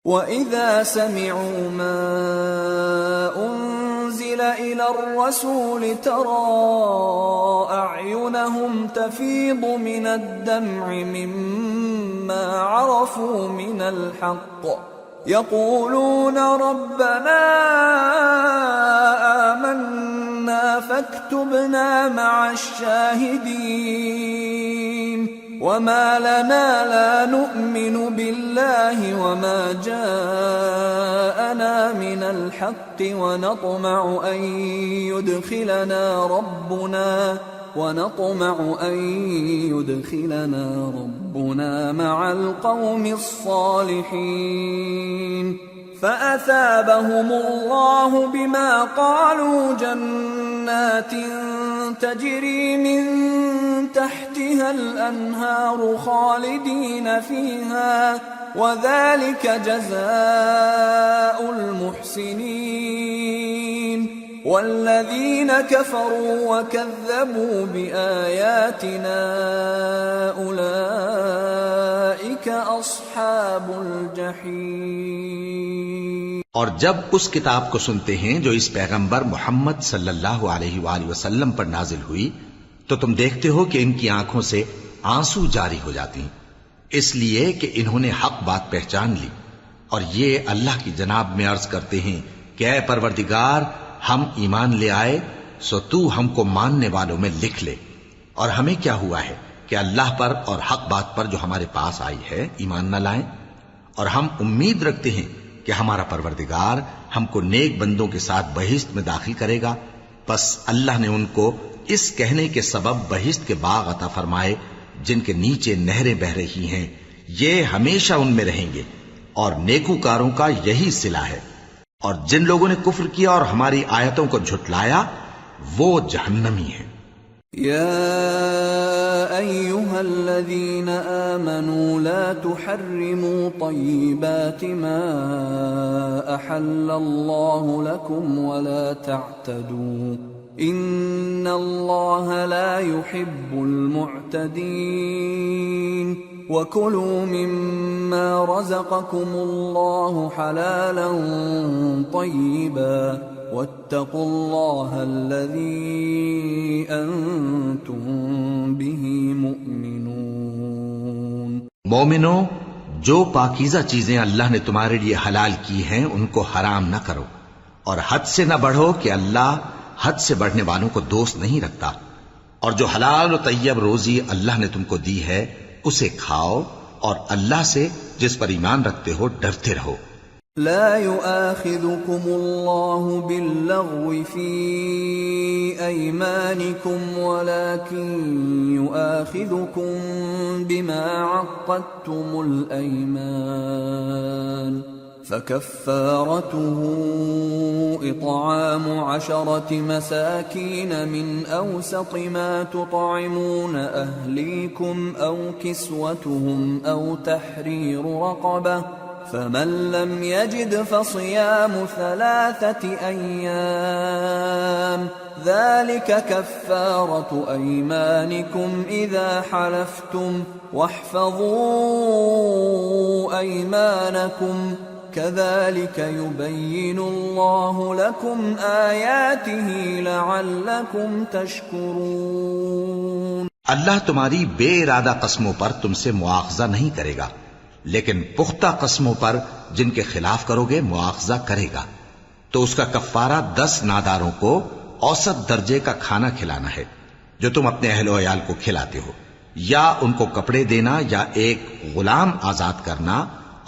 وَإِذَا سَمِعُوا مَا أُنزِلَ إِلَى الرَّسُولِ تَرَىٰ أَعْيُنَهُمْ تَفِيضُ مِنَ الدَّمْعِ مِمَّا عَرَفُوا مِنَ الْحَقِّ يَقُولُونَ رَبَّنَا آمَنَّا فَاكْتُبْنَا مَعَ الشَّاهِدِينَ وَمَا لَنَا لَا نُؤْمِنُ بِاللَّهِ وَمَا جَاءَنَا مِنَ الْحَقِّ وَنَطْمَعُ أَن يُدْخِلَنَا رَبُّنَا مَعَ الْقَوْمِ الصَّالِحِينَ فَأَثَابَهُمُ اللَّهُ بِمَا قَالُوا جَنَّاتٍ تَجْرِي مِن تحتها الأنهار خالدين فيها وذلك جزاء المحسنين والذين كفروا وكذبوا بآياتنا أولئك أصحاب الجحيم۔ اور جب اس کتاب کو سنتے ہیں جو اس پیغمبر محمد صلی اللہ علیہ وآلہ وسلم پر نازل ہوئی تو تم دیکھتے ہو کہ ان کی آنکھوں سے آنسو جاری ہو جاتی ہیں، اس لیے کہ انہوں نے حق بات پہچان لی، اور یہ اللہ کی جناب میں عرض کرتے ہیں کہ اے پروردگار، ہم ایمان لے آئے سو تو ہم کو ماننے والوں میں لکھ لے، اور ہمیں کیا ہوا ہے کہ اللہ پر اور حق بات پر جو ہمارے پاس آئی ہے ایمان نہ لائیں، اور ہم امید رکھتے ہیں کہ ہمارا پروردگار ہم کو نیک بندوں کے ساتھ بہشت میں داخل کرے گا۔ پس اللہ نے ان کو اس کہنے کے سبب بہشت کے باغ عطا فرمائے جن کے نیچے نہریں بہ رہی ہیں، یہ ہمیشہ ان میں رہیں گے، اور نیکوکاروں کا یہی صلہ ہے، اور جن لوگوں نے کفر کیا اور ہماری آیتوں کو جھٹلایا وہ جہنمی ہیں۔ يا أيها الذين آمنوا لا تحرموا طيبات ما أحل الله لكم ولا تعتدوا إن الله لا يحب المعتدين وكلوا مما رزقكم الله حلالا طيبا واتقوا الله الذي أنتم به مؤمنون۔ مومنو، جو پاکیزہ چیزیں اللہ نے تمہارے لیے حلال کی ہیں ان کو حرام نہ کرو، اور حد سے نہ بڑھو کہ اللہ حد سے بڑھنے والوں کو دوست نہیں رکھتا، اور جو حلال و طیب روزی اللہ نے تم کو دی ہے اسے کھاؤ، اور اللہ سے جس پر ایمان رکھتے ہو ڈرتے رہو۔ لا يؤاخذكم الله باللغو في أيمانكم ولكن يؤاخذكم بما عقدتم الأيمان فكفارته إطعام 10 مساكين من أوسط ما تطعمون أهليكم أو كسوتهم أو تحرير رقبة فمن لم يجد فصيام 3 أيام ذلك كفارة أيمانكم إذا حلفتم واحفظوا أيمانكم كذلك يبين الله لكم آياته لعلكم تشكرون۔ اللہ تمہاری بے ارادہ قسموں پر تم سے مواخذہ نہیں کرے گا، لیکن پختہ قسموں پر جن کے خلاف کرو گے مواخذہ کرے گا، تو اس کا کفارہ 10 ناداروں کو اوسط درجے کا کھانا کھلانا ہے جو تم اپنے اہل و عیال کو کھلاتے ہو، یا ان کو کپڑے دینا یا ایک غلام آزاد کرنا،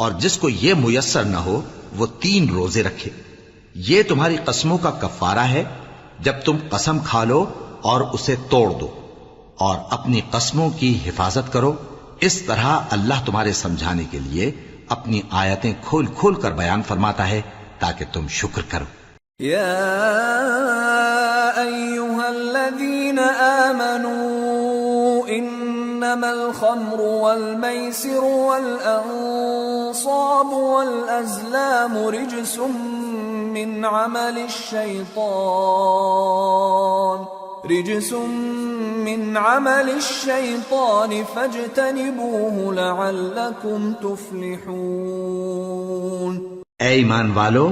اور جس کو یہ میسر نہ ہو وہ 3 روزے رکھے۔ یہ تمہاری قسموں کا کفارہ ہے جب تم قسم کھا لو اور اسے توڑ دو، اور اپنی قسموں کی حفاظت کرو۔ اس طرح اللہ تمہارے سمجھانے کے لیے اپنی آیتیں کھول کھول کر بیان فرماتا ہے تاکہ تم شکر کرو۔ یا ایھا الذین آمنوا انما الخمر والمیسر والانصاب والازلام رجس من عمل الشیطان فاجتنبوه لعلکم تفلحون۔ اے ایمان والو،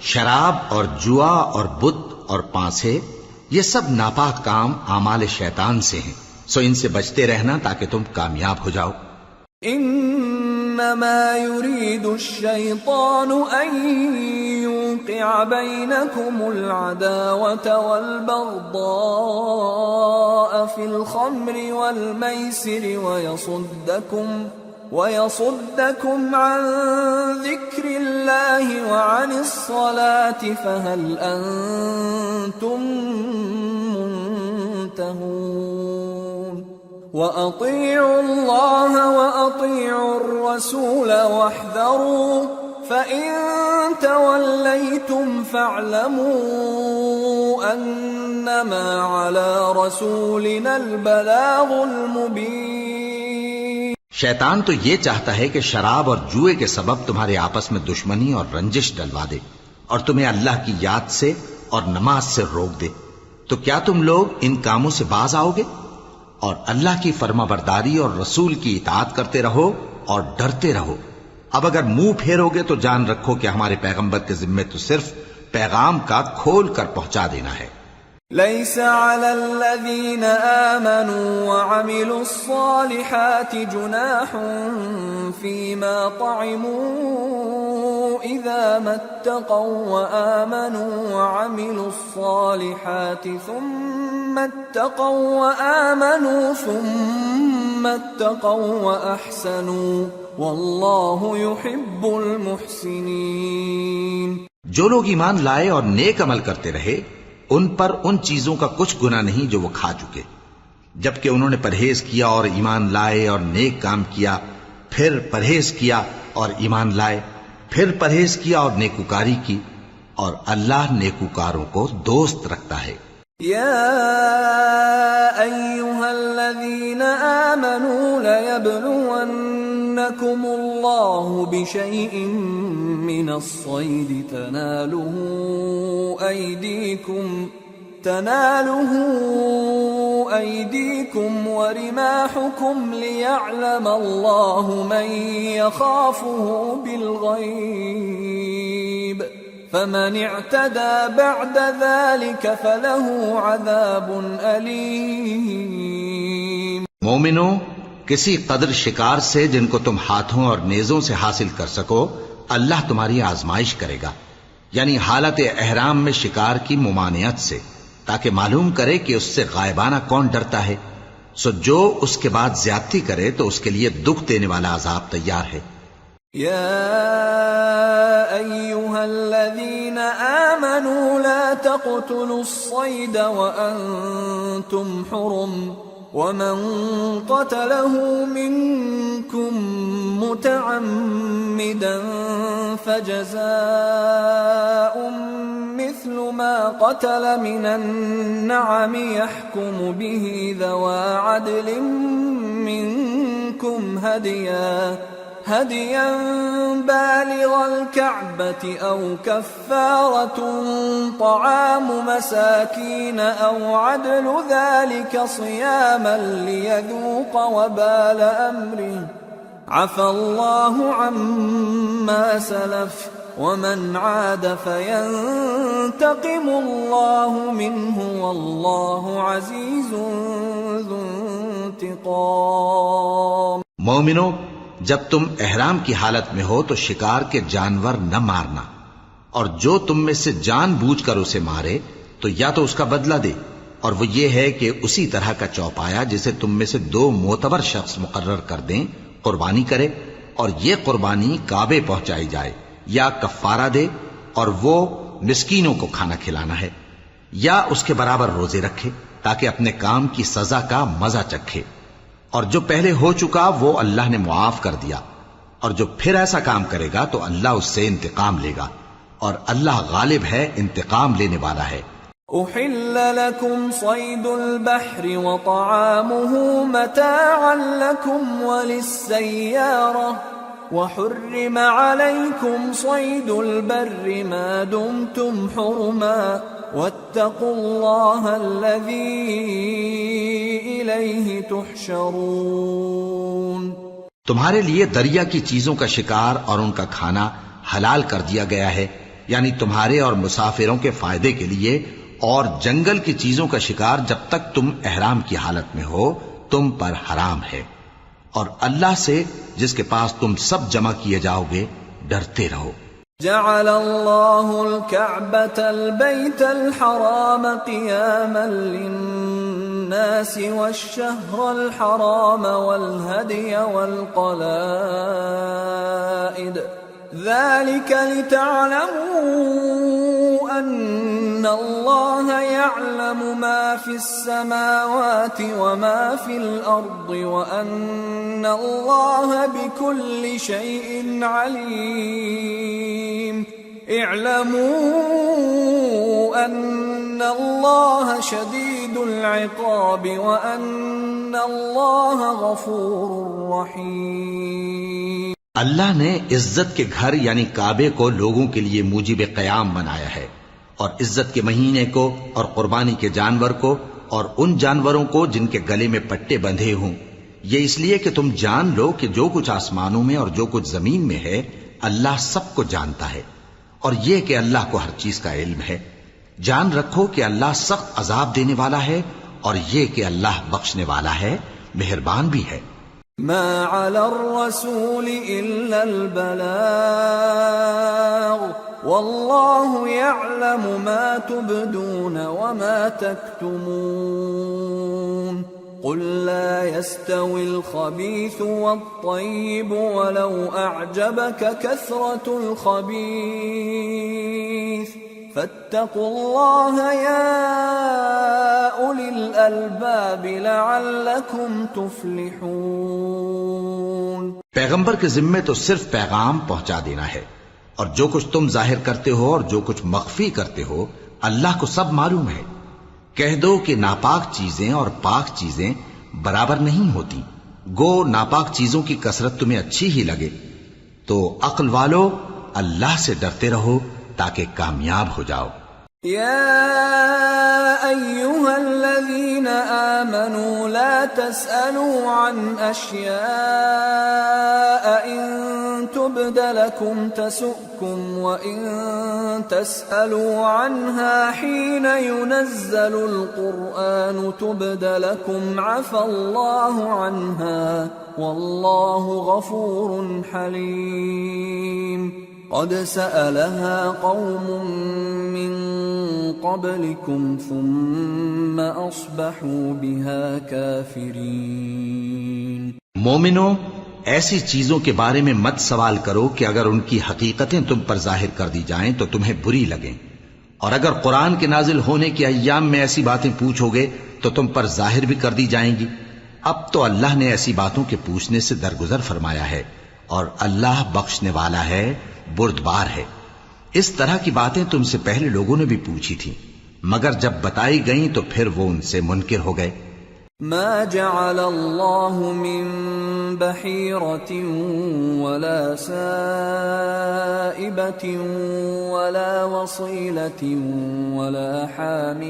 شراب اور جوا اور بت اور پانسے یہ سب ناپاک کام اعمال شیطان سے ہیں، سو ان سے بچتے رہنا تاکہ تم کامیاب ہو جاؤ۔ انما يريد الشيطان ان يوقع بينكم العداوة والبغضاء في الخمر والميسر ويصدكم عن ذكر الله وعن الصلاة فهل أنتم منتهون وأطيعوا الله وأطيعوا الرسول واحذروا فإن توليتم فاعلموا أنما على رسولنا البلاغ المبين۔ شیطان تو یہ چاہتا ہے کہ شراب اور جوئے کے سبب تمہارے آپس میں دشمنی اور رنجش ڈلوا دے اور تمہیں اللہ کی یاد سے اور نماز سے روک دے، تو کیا تم لوگ ان کاموں سے باز آؤ گے؟ اور اللہ کی فرما برداری اور رسول کی اطاعت کرتے رہو اور ڈرتے رہو۔ اب اگر منہ پھیرو گے تو جان رکھو کہ ہمارے پیغمبر کے ذمے تو صرف پیغام کا کھول کر پہنچا دینا ہے۔ ليس على الذين آمنوا وعملوا الصالحات جناح فيما طعموا إذا ما اتقوا وآمنوا وعملوا الصالحات ثم اتقوا وأحسنوا والله يحب المحسنين۔ جو لوگ ایمان لائے اور نیک عمل کرتے رہے ان پر ان چیزوں کا کچھ گناہ نہیں جو وہ کھا چکے، جبکہ انہوں نے پرہیز کیا اور ایمان لائے اور نیک کام کیا، پھر پرہیز کیا اور ایمان لائے، پھر پرہیز کیا اور نیکوکاری کی، اور اللہ نیکوکاروں کو دوست رکھتا ہے۔ يا أيها الذين آمنوا ليبلونكم الله بشيء من الصيد تناله أيديكم ورماحكم ليعلم الله من يخافه بالغيب فمن اعتدى بعد ذلك فله عذاب أليم۔ مومنو، کسی قدر شکار سے جن کو تم ہاتھوں اور نیزوں سے حاصل کر سکو اللہ تمہاری آزمائش کرے گا، یعنی حالت احرام میں شکار کی ممانعت سے، تاکہ معلوم کرے کہ اس سے غائبانہ کون ڈرتا ہے، سو جو اس کے بعد زیادتی کرے تو اس کے لیے دکھ دینے والا عذاب تیار ہے۔ يا أيها الذين آمنوا لا تقتلوا الصيد وأنتم حرم ومن قتله منكم متعمدا فجزاء مثل ما قتل من النعم يحكم به ذوى عدل منكم هديا بالغ الكعبة أو كفارة طعام مساكين أو عدل ذلك صياما ليذوق وبال أمره عفى الله عما سلف ومن عاد فينتقم الله منه والله عزيز ذو انتقام۔ مومنو، جب تم احرام کی حالت میں ہو تو شکار کے جانور نہ مارنا، اور جو تم میں سے جان بوجھ کر اسے مارے تو یا تو اس کا بدلہ دے، اور وہ یہ ہے کہ اسی طرح کا چوپایا جسے تم میں سے 2 معتبر شخص مقرر کر دیں قربانی کرے، اور یہ قربانی کعبے پہنچائی جائے، یا کفارہ دے اور وہ مسکینوں کو کھانا کھلانا ہے، یا اس کے برابر روزے رکھے تاکہ اپنے کام کی سزا کا مزہ چکھے، اور جو پہلے ہو چکا وہ اللہ نے معاف کر دیا، اور جو پھر ایسا کام کرے گا تو اللہ اس سے انتقام لے گا، اور اللہ غالب ہے، انتقام لینے والا ہے۔ أحل لكم صيد البحر وطعامه متاعا لكم وللسيارة وحرم عليكم صيد البر ما دمتم حرما واتقوا الله الذي إليه تحشرون۔ تمہارے لیے دریا کی چیزوں کا شکار اور ان کا کھانا حلال کر دیا گیا ہے، یعنی تمہارے اور مسافروں کے فائدے کے لیے، اور جنگل کی چیزوں کا شکار جب تک تم احرام کی حالت میں ہو تم پر حرام ہے، اور اللہ سے جس کے پاس تم سب جمع کیے جاؤ گے ڈرتے رہو۔ جعل الله الكعبة البيت الحرام قياما للناس والشهر الحرام والهدي والقلائد ذلك لتعلموا أن الله يعلم ما في السماوات وما في الأرض وأن الله بكل شيء عليم اعلموا أن الله شديد العقاب وأن الله غفور رحيم۔ اللہ نے عزت کے گھر یعنی کعبے کو لوگوں کے لیے موجب قیام بنایا ہے، اور عزت کے مہینے کو اور قربانی کے جانور کو اور ان جانوروں کو جن کے گلے میں پٹے بندھے ہوں، یہ اس لیے کہ تم جان لو کہ جو کچھ آسمانوں میں اور جو کچھ زمین میں ہے اللہ سب کو جانتا ہے، اور یہ کہ اللہ کو ہر چیز کا علم ہے۔ جان رکھو کہ اللہ سخت عذاب دینے والا ہے، اور یہ کہ اللہ بخشنے والا ہے، مہربان بھی ہے۔ ما على الرسول إلا البلاغ والله يعلم ما تبدون وما تكتمون قل لا يستوي الخبيث والطيب ولو أعجبك كثرة الخبيث فاتقوا الله يا أولي الألباب لعلكم تفلحون۔ پیغمبر کے ذمے تو صرف پیغام پہنچا دینا ہے، اور جو کچھ تم ظاہر کرتے ہو اور جو کچھ مخفی کرتے ہو اللہ کو سب معلوم ہے۔ کہہ دو کہ ناپاک چیزیں اور پاک چیزیں برابر نہیں ہوتی، گو ناپاک چیزوں کی کثرت تمہیں اچھی ہی لگے، تو عقل والو اللہ سے ڈرتے رہو تاکہ کامیاب ہو جاؤ۔ يا أيها الذين آمنوا لا تسألوا عن أشياء إن تبد لكم تسؤكم وإن تسألوا عنها حين ينزل القرآن تبد لكم عفى الله عنها والله غفور حليم۔ قد سألها قوم من قبلكم ثم أصبحوا بها كافرين۔ مومنو، ایسی چیزوں کے بارے میں مت سوال کرو کہ اگر ان کی حقیقتیں تم پر ظاہر کر دی جائیں تو تمہیں بری لگیں، اور اگر قرآن کے نازل ہونے کے ایام میں ایسی باتیں پوچھو گے تو تم پر ظاہر بھی کر دی جائیں گی۔ اب تو اللہ نے ایسی باتوں کے پوچھنے سے درگزر فرمایا ہے، اور اللہ بخشنے والا ہے، بردبار ہے۔ اس طرح کی باتیں تم سے پہلے لوگوں نے بھی پوچھی تھی، مگر جب بتائی گئیں تو پھر وہ ان سے منکر ہو گئے۔ ما جعل الله من بحيرة ولا سائبة ولا وصيلة ولا حام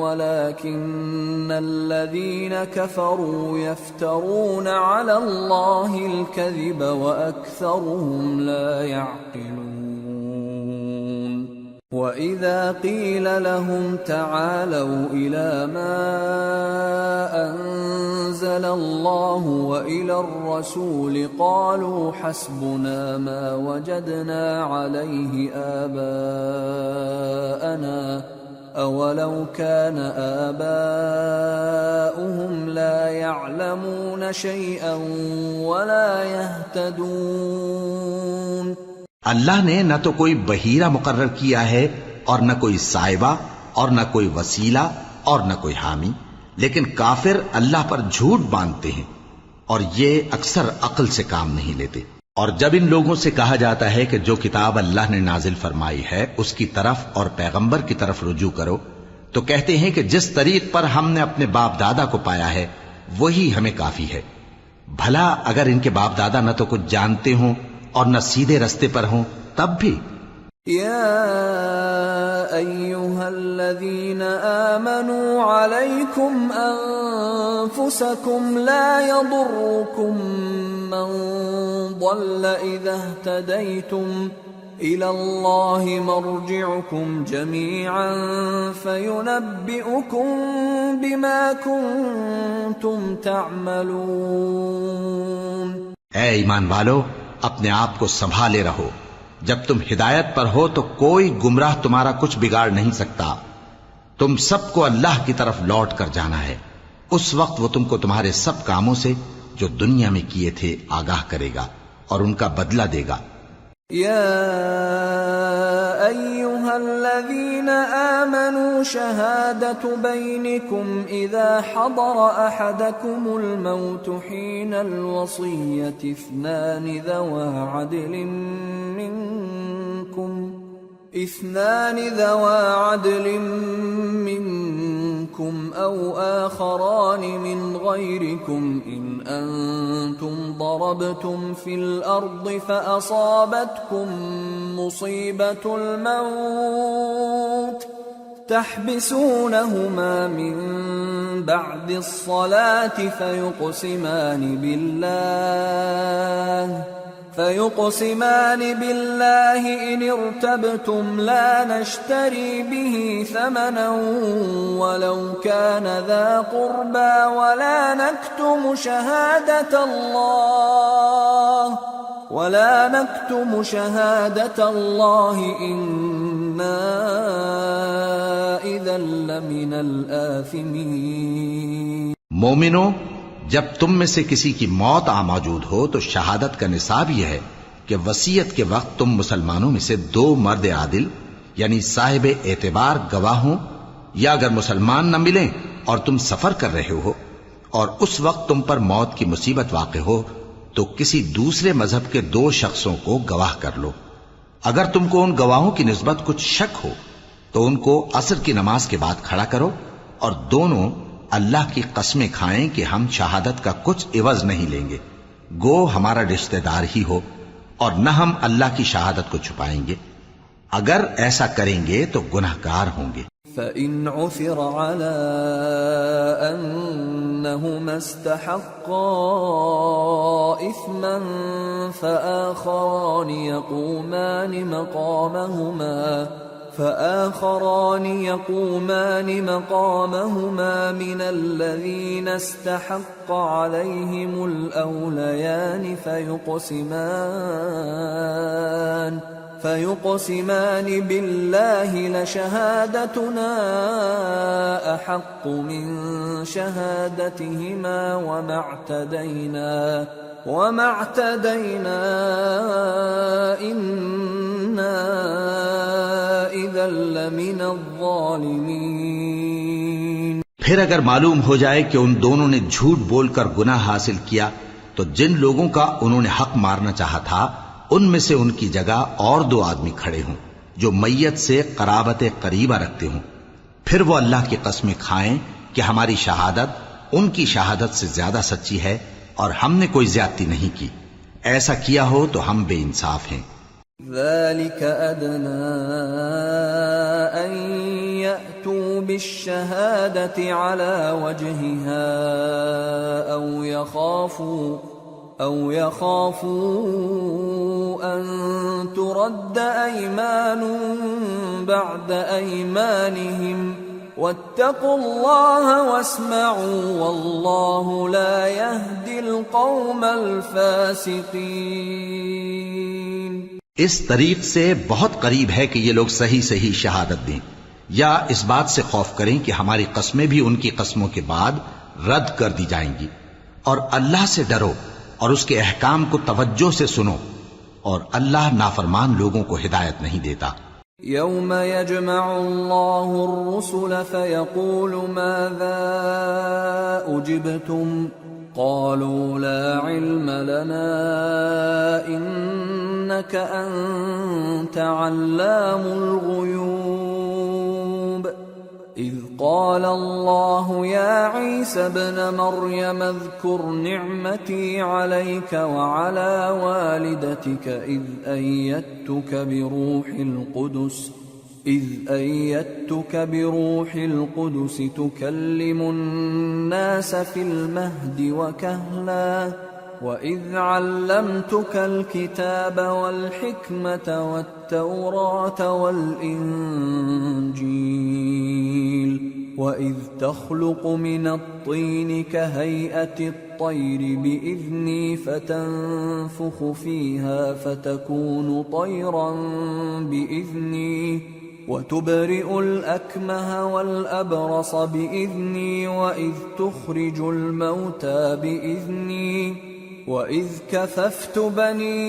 ولكن الذين كفروا يفترون على الله الكذب وأكثرهم لا يعقلون۔ وَإِذَا قِيلَ لَهُمْ تَعَالَوْا إِلَى مَا أَنزَلَ اللَّهُ وَإِلَى الرَّسُولِ قَالُوا حَسْبُنَا مَا وَجَدْنَا عَلَيْهِ آبَاءَنَا أَوَلَوْ كَانَ آبَاؤُهُمْ لَا يَعْلَمُونَ شَيْئًا وَلَا يَهْتَدُونَ۔ اللہ نے نہ تو کوئی بحیرہ مقرر کیا ہے اور نہ کوئی سائبہ اور نہ کوئی وسیلہ اور نہ کوئی حامی، لیکن کافر اللہ پر جھوٹ باندھتے ہیں اور یہ اکثر عقل سے کام نہیں لیتے۔ اور جب ان لوگوں سے کہا جاتا ہے کہ جو کتاب اللہ نے نازل فرمائی ہے اس کی طرف اور پیغمبر کی طرف رجوع کرو، تو کہتے ہیں کہ جس طریق پر ہم نے اپنے باپ دادا کو پایا ہے وہی ہمیں کافی ہے۔ بھلا اگر ان کے باپ دادا نہ تو کچھ جانتے ہوں اور نہ سیدھے رستے پر ہوں تب بھی۔ یا ایھا الذین آمنوا علیکم انفسکم لا یضرکم من ضل اذا اہتدیتم إلى الله مرجعكم جميعا فينبئكم بما كنتم تعملون. اے ایمان والو، اپنے آپ کو سنبھالے رہو. جب تم ہدایت پر ہو تو کوئی گمراہ تمہارا کچھ بگاڑ نہیں سکتا. تم سب کو اللہ کی طرف لوٹ کر جانا ہے. اس وقت وہ تم کو تمہارے سب کاموں سے جو دنیا میں کیے تھے آگاہ کرے گا اور ان کا بدلہ دے گا. يا أيها الذين آمنوا شهادة بينكم إذا حضر أحدكم الموت حين الوصية اثنان ذوى عدل منكم أو آخران من غيركم إن أنتم ضربتم في الأرض فأصابتكم مصيبة الموت تحبسونهما من بعد الصلاة فيقسمان بالله إن ارتبتم لا نشتري به ثمنا ولو كان ذا قربى ولا نكتم شهادة الله إنا إذا لمن الآثمين. مومنو، جب تم میں سے کسی کی موت آ موجود ہو تو شہادت کا نصاب یہ ہے کہ وصیت کے وقت تم مسلمانوں میں سے 2 مرد عادل یعنی صاحب اعتبار گواہ ہوں، یا اگر مسلمان نہ ملیں اور تم سفر کر رہے ہو اور اس وقت تم پر موت کی مصیبت واقع ہو تو کسی دوسرے مذہب کے 2 شخصوں کو گواہ کر لو. اگر تم کو ان گواہوں کی نسبت کچھ شک ہو تو ان کو عصر کی نماز کے بعد کھڑا کرو اور دونوں اللہ کی قسمیں کھائیں کہ ہم شہادت کا کچھ عوض نہیں لیں گے، گو ہمارا رشتہ دار ہی ہو، اور نہ ہم اللہ کی شہادت کو چھپائیں گے. اگر ایسا کریں گے تو گناہگار ہوں گے. فَإِنْ عُثِرَ عَلَىٰ أَنَّهُمَا اسْتَحَقَّا إِثْمًا فآخران يقومان مقامهما من الذين استحق عليهم الأوليان فيقسمان بالله لشهادتنا أحق من شهادتهما وما اعتدينا إنا إذا لمن الظالمين. پھر اگر معلوم ہو جائے کہ ان دونوں نے جھوٹ بول کر گناہ حاصل کیا تو جن لوگوں کا انہوں نے حق مارنا چاہا تھا ان میں سے ان کی جگہ اور 2 آدمی کھڑے ہوں جو میت سے قرابت قریبہ رکھتے ہوں. پھر وہ اللہ کی قسمیں کھائیں کہ ہماری شہادت ان کی شہادت سے زیادہ سچی ہے اور ہم نے کوئی زیادتی نہیں کی. ایسا کیا ہو تو ہم بے انصاف ہیں. ذلك أدنى أن يأتوا بالشهادة على وجهها أو يخافوا أن ترد أيمان بعد أيمانهم واتقوا الله واسمعوا والله لا يهدي القوم الفاسقين. اس طریق سے بہت قریب ہے کہ یہ لوگ صحیح شہادت دیں، یا اس بات سے خوف کریں کہ ہماری قسمیں بھی ان کی قسموں کے بعد رد کر دی جائیں گی. اور اللہ سے ڈرو اور اس کے احکام کو توجہ سے سنو، اور اللہ نافرمان لوگوں کو ہدایت نہیں دیتا. يوم يجمع الله الرسل فيقول ماذا أجبتم قالوا لا علم لنا إنك أنت علام الغيوب. إذ قال الله يا عيسى ابن مريم اذكر نعمتي عليك وعلى والدتك إذ أيدتك بروح القدس تكلم الناس في المهد وكهلا وَإِذْ عَلَّمْتُكَ الْكِتَابَ وَالْحِكْمَةَ وَالتَّوْرَاةَ وَالْإِنْجِيلَ وَإِذْ تَخْلُقُ مِنَ الطِّينِ كَهَيْئَةِ الطَّيْرِ بِإِذْنِي فَتَنفُخُ فِيهَا فَتَكُونُ طَيْرًا بِإِذْنِي وَتُبْرِئُ الْأَكْمَهَ وَالْأَبْرَصَ بِإِذْنِي وَإِذْ تُخْرِجُ الْمَوْتَى بِإِذْنِي وَإِذْ كَفَفْتُ بَنِي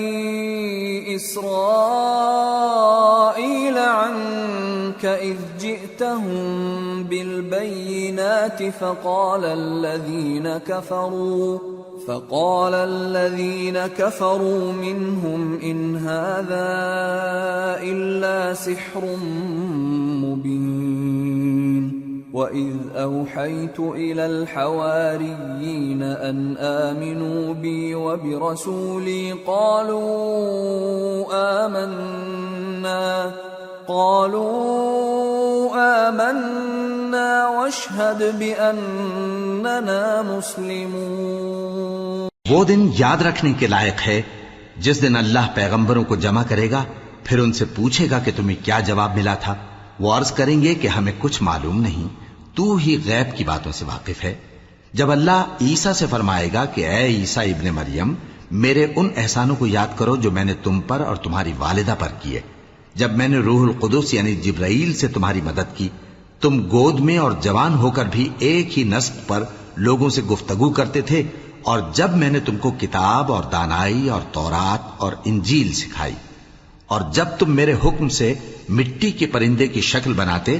إِسْرَائِيلَ عَنكَ إِذْ جِئْتَهُم بِالْبَيِّنَاتِ فَقَالَ الَّذِينَ كَفَرُوا مِنْهُمْ إِنْ هَذَا إِلَّا سِحْرٌ مُبِينٌ وَإِذْ أَوْحَيْتُ إِلَى الْحَوَارِيِّينَ أَنْ آمِنُوا بِي وَبِرَسُولِي قالوا آمنا واشهد بأننا مسلمون۔ وہ دن یاد رکھنے کے لائق ہے جس دن اللہ پیغمبروں کو جمع کرے گا، پھر ان سے پوچھے گا کہ تمہیں کیا جواب ملا تھا۔ وہ عرض کریں گے کہ ہمیں کچھ معلوم نہیں، تو ہی غیب کی باتوں سے واقف ہے۔ جب اللہ عیسیٰ سے فرمائے گا کہ اے عیسیٰ ابن مریم، میرے ان احسانوں کو یاد کرو جو میں نے تم پر اور تمہاری والدہ پر کیے، جب میں نے روح القدس یعنی جبرائیل سے تمہاری مدد کی، تم گود میں اور جوان ہو کر بھی ایک ہی نسق پر لوگوں سے گفتگو کرتے تھے، اور جب میں نے تم کو کتاب اور دانائی اور تورات اور انجیل سکھائی، اور جب تم میرے حکم سے مٹی کے پرندے کی شکل بناتے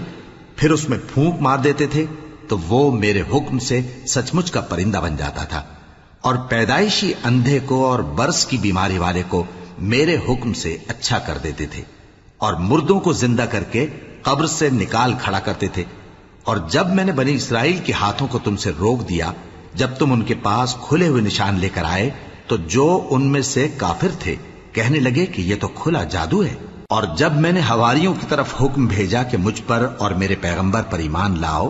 پھر اس میں پھونک مار دیتے تھے تو وہ میرے حکم سے سچ مچ کا پرندہ بن جاتا تھا، اور پیدائشی اندھے کو اور برس کی بیماری والے کو میرے حکم سے اچھا کر دیتے تھے، اور مردوں کو زندہ کر کے قبر سے نکال کھڑا کرتے تھے۔ اور جب میں نے بنی اسرائیل کے ہاتھوں کو تم سے روک دیا جب تم ان کے پاس کھلے ہوئے نشان لے کر آئے، تو جو ان میں سے کافر تھے کہنے لگے کہ یہ تو کھلا جادو ہے۔ اور جب میں نے حواریوں کی طرف حکم بھیجا کہ مجھ پر اور میرے پیغمبر پر ایمان لاؤ،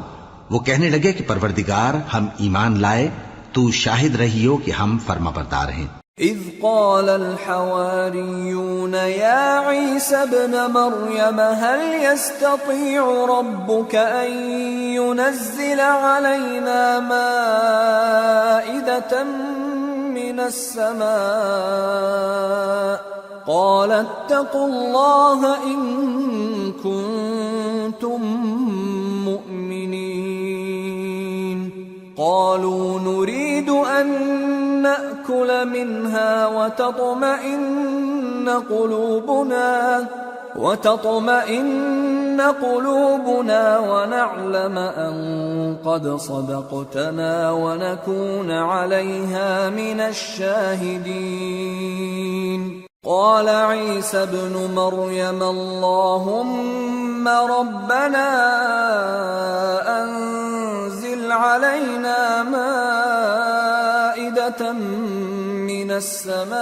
وہ کہنے لگے کہ پروردگار ہم ایمان لائے، تو شاہد رہیو کہ ہم فرما بردار ہیں۔ اذ قال الحواريون يا عيسى ابن مريم هل يستطيع ربك أن ينزل علينا مائدة من السماء قال اتقوا الله إن كنتم مؤمنين قالوا نريد أن نأكل منها وتطمئن قلوبنا ونعلم أن قد صدقتنا ونكون عليها من الشاهدين قال عيسى ابن مريم اللهم ربنا أنزل علينا مائدة من السماء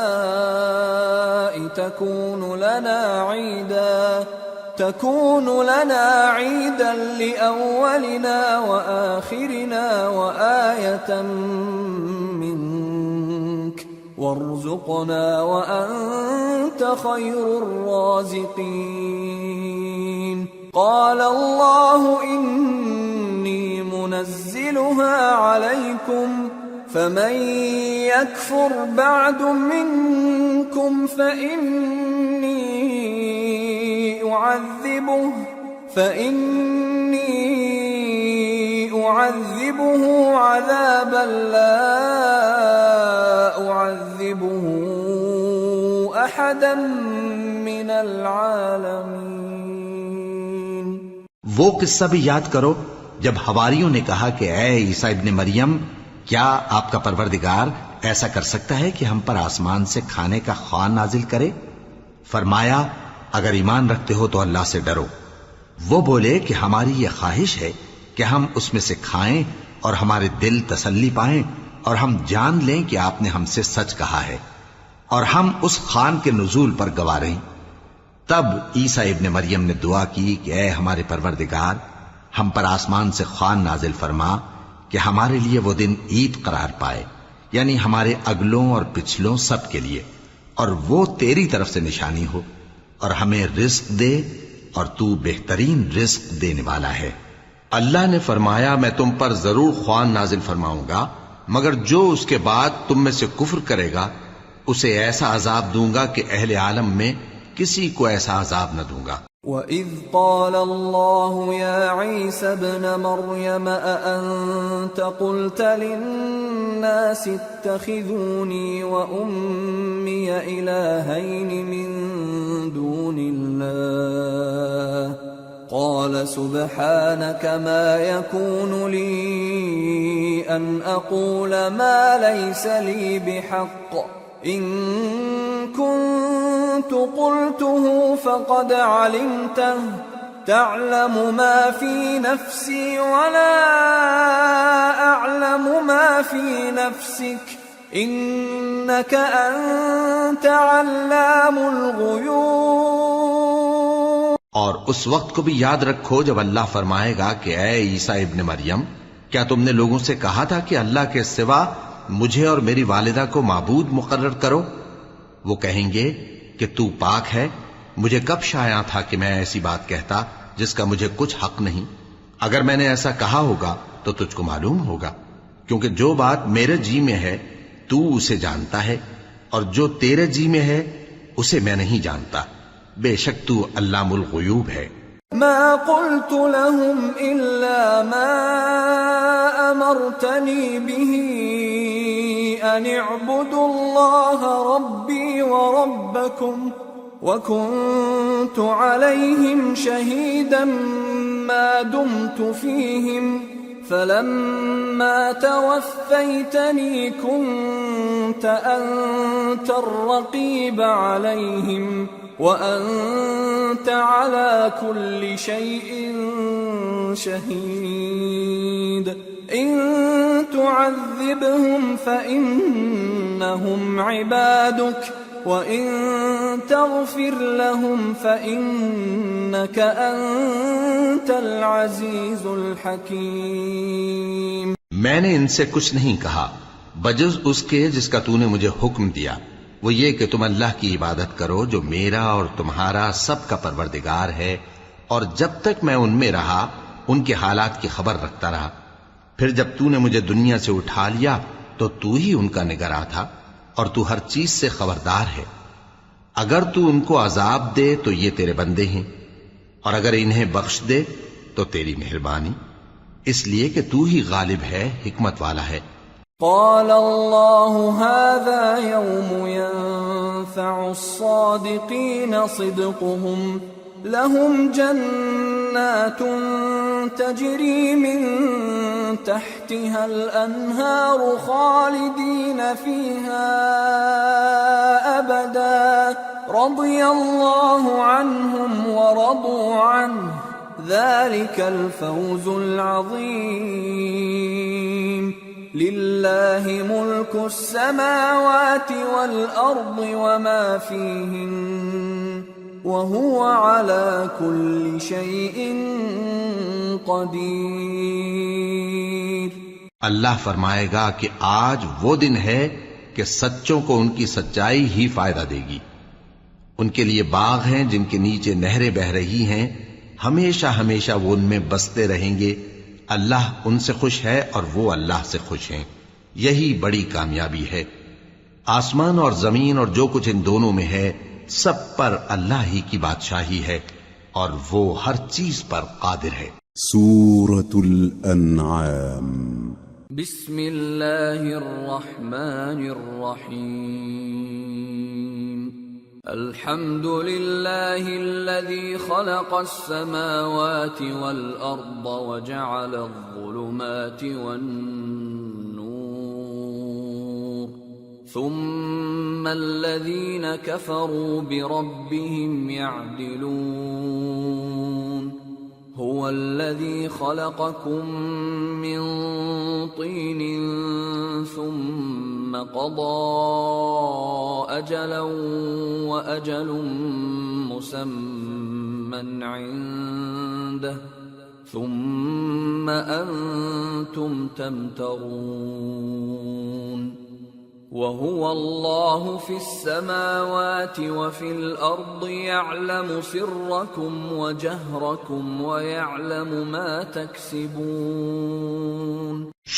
تكون لنا عيدا لأولنا وآخرنا وآية منك وارزقنا وأنت خير الرازقين قال الله إني منزلها عليكم فمن يكفر بعد منكم فإني أعذبه عذابا لا أعذبه أحدا من العالمين۔ وہ قصہ بھی یاد کرو جب حواریوں نے کہا کہ اے عیسیٰ ابن مریم، کیا آپ کا پروردگار ایسا کر سکتا ہے کہ ہم پر آسمان سے کھانے کا خوان نازل کرے؟ فرمایا اگر ایمان رکھتے ہو تو اللہ سے ڈرو۔ وہ بولے کہ ہماری یہ خواہش ہے کہ ہم اس میں سے کھائیں اور ہمارے دل تسلی پائیں اور ہم جان لیں کہ آپ نے ہم سے سچ کہا ہے اور ہم اس خوان کے نزول پر گواہ رہیں۔ تب عیسیٰ ابن مریم نے دعا کی کہ اے ہمارے پروردگار، ہم پر آسمان سے خوان نازل فرما کہ ہمارے لیے وہ دن عید قرار پائے، یعنی ہمارے اگلوں اور پچھلوں سب کے لیے، اور وہ تیری طرف سے نشانی ہو، اور ہمیں رزق دے، اور تو بہترین رزق دینے والا ہے۔ اللہ نے فرمایا میں تم پر ضرور خوان نازل فرماؤں گا، مگر جو اس کے بعد تم میں سے کفر کرے گا اسے ایسا عذاب دوں گا کہ اہل عالم میں کسی کو ایسا عذاب نہ دوں گا۔ وَإِذْ قَالَ اللَّهُ يَا عِيسَى ابْنَ مَرْيَمَ أَأَنْتَ قُلْتَ لِلنَّاسِ اتَّخِذُونِي وَأُمِّيَ إِلَٰهَيْنِ مِن دُونِ اللَّهِ قَالَ سُبْحَانَكَ مَا يَكُونُ لِي أَنْ أَقُولَ مَا لَيْسَ لِي بِحَقٍّ إِن كُنتُ قُلْتُهُ فَقَدْ عَلِمْتَهُ تَعْلَمُ مَا فِي نَفْسِي وَلَا أَعْلَمُ مَا فِي نَفْسِكَ إِنَّكَ أَنْتَ عَلَّامُ الْغُيُوبِ۔ اور اس وقت کو بھی یاد رکھو جب اللہ فرمائے گا کہ اے عیسیٰ ابن مریم، کیا تم نے لوگوں سے کہا تھا کہ اللہ کے سوا مجھے اور میری والدہ کو معبود مقرر کرو؟ وہ کہیں گے کہ تو پاک ہے، مجھے کب شایع تھا کہ میں ایسی بات کہتا جس کا مجھے کچھ حق نہیں۔ اگر میں نے ایسا کہا ہوگا تو تجھ کو معلوم ہوگا، کیونکہ جو بات میرے جی میں ہے تو اسے جانتا ہے، اور جو تیرے جی میں ہے اسے میں نہیں جانتا۔ بے شک تو علام الغیوب ہے۔ ما قلت لهم إلا ما أمرتني به أن اعبدوا الله ربي وربكم وكنت عليهم شهيدا ما دمت فيهم فلما توفيتني كنت أنت الرقيب عليهم وأنت على كل شيء شهيد إن تعذبهم فإنهم عبادك وإن تغفر لهم فإنك أنت العزيز الحكيم۔ میں نے ان سے کچھ نہیں کہا بجز اس کے جس کا تو نے مجھے حکم دیا، وہ یہ کہ تم اللہ کی عبادت کرو جو میرا اور تمہارا سب کا پروردگار ہے، اور جب تک میں ان میں رہا ان کے حالات کی خبر رکھتا رہا۔ پھر جب تو نے مجھے دنیا سے اٹھا لیا تو تو ہی ان کا نگراں تھا، اور تو ہر چیز سے خبردار ہے۔ اگر تو ان کو عذاب دے تو یہ تیرے بندے ہیں، اور اگر انہیں بخش دے تو تیری مہربانی، اس لیے کہ تو ہی غالب ہے، حکمت والا ہے۔ قال الله هذا يوم ينفع الصادقين صدقهم لهم جنات تجري من تحتها الأنهار خالدين فيها أبدا رضي الله عنهم ورضوا عنه ذلك الفوز العظيم لله ملك السماوات والأرض وما فيهن وهو على كل شيء قدير۔ اللہ فرمائے گا کہ آج وہ دن ہے کہ سچوں کو ان کی سچائی ہی فائدہ دے گی۔ ان کے لیے باغ ہیں جن کے نیچے نہریں بہہ رہی ہیں، ہمیشہ ہمیشہ وہ ان میں بستے رہیں گے۔ اللہ ان سے خوش ہے اور وہ اللہ سے خوش ہیں، یہی بڑی کامیابی ہے۔ آسمان اور زمین اور جو کچھ ان دونوں میں ہے سب پر اللہ ہی کی بادشاہی ہے، اور وہ ہر چیز پر قادر ہے۔ سورة الأنعام۔ بسم اللہ الرحمن الرحیم۔ الحمد للہ الذی خلق السماوات والأرض وجعل الظلمات والنور ثم الذین کفروا بربهم يعدلون هو الذي خلقكم من طين ثم قضى أجلا وأجل مسمى عنده ثم أنتم تمترون وَهُوَ اللَّهُ فِي السَّمَاوَاتِ وَفِي الْأَرْضِ يَعْلَمُ سِرَّكُمْ وَجَهْرَكُمْ وَيَعْلَمُ مَا تَكْسِبُونَ۔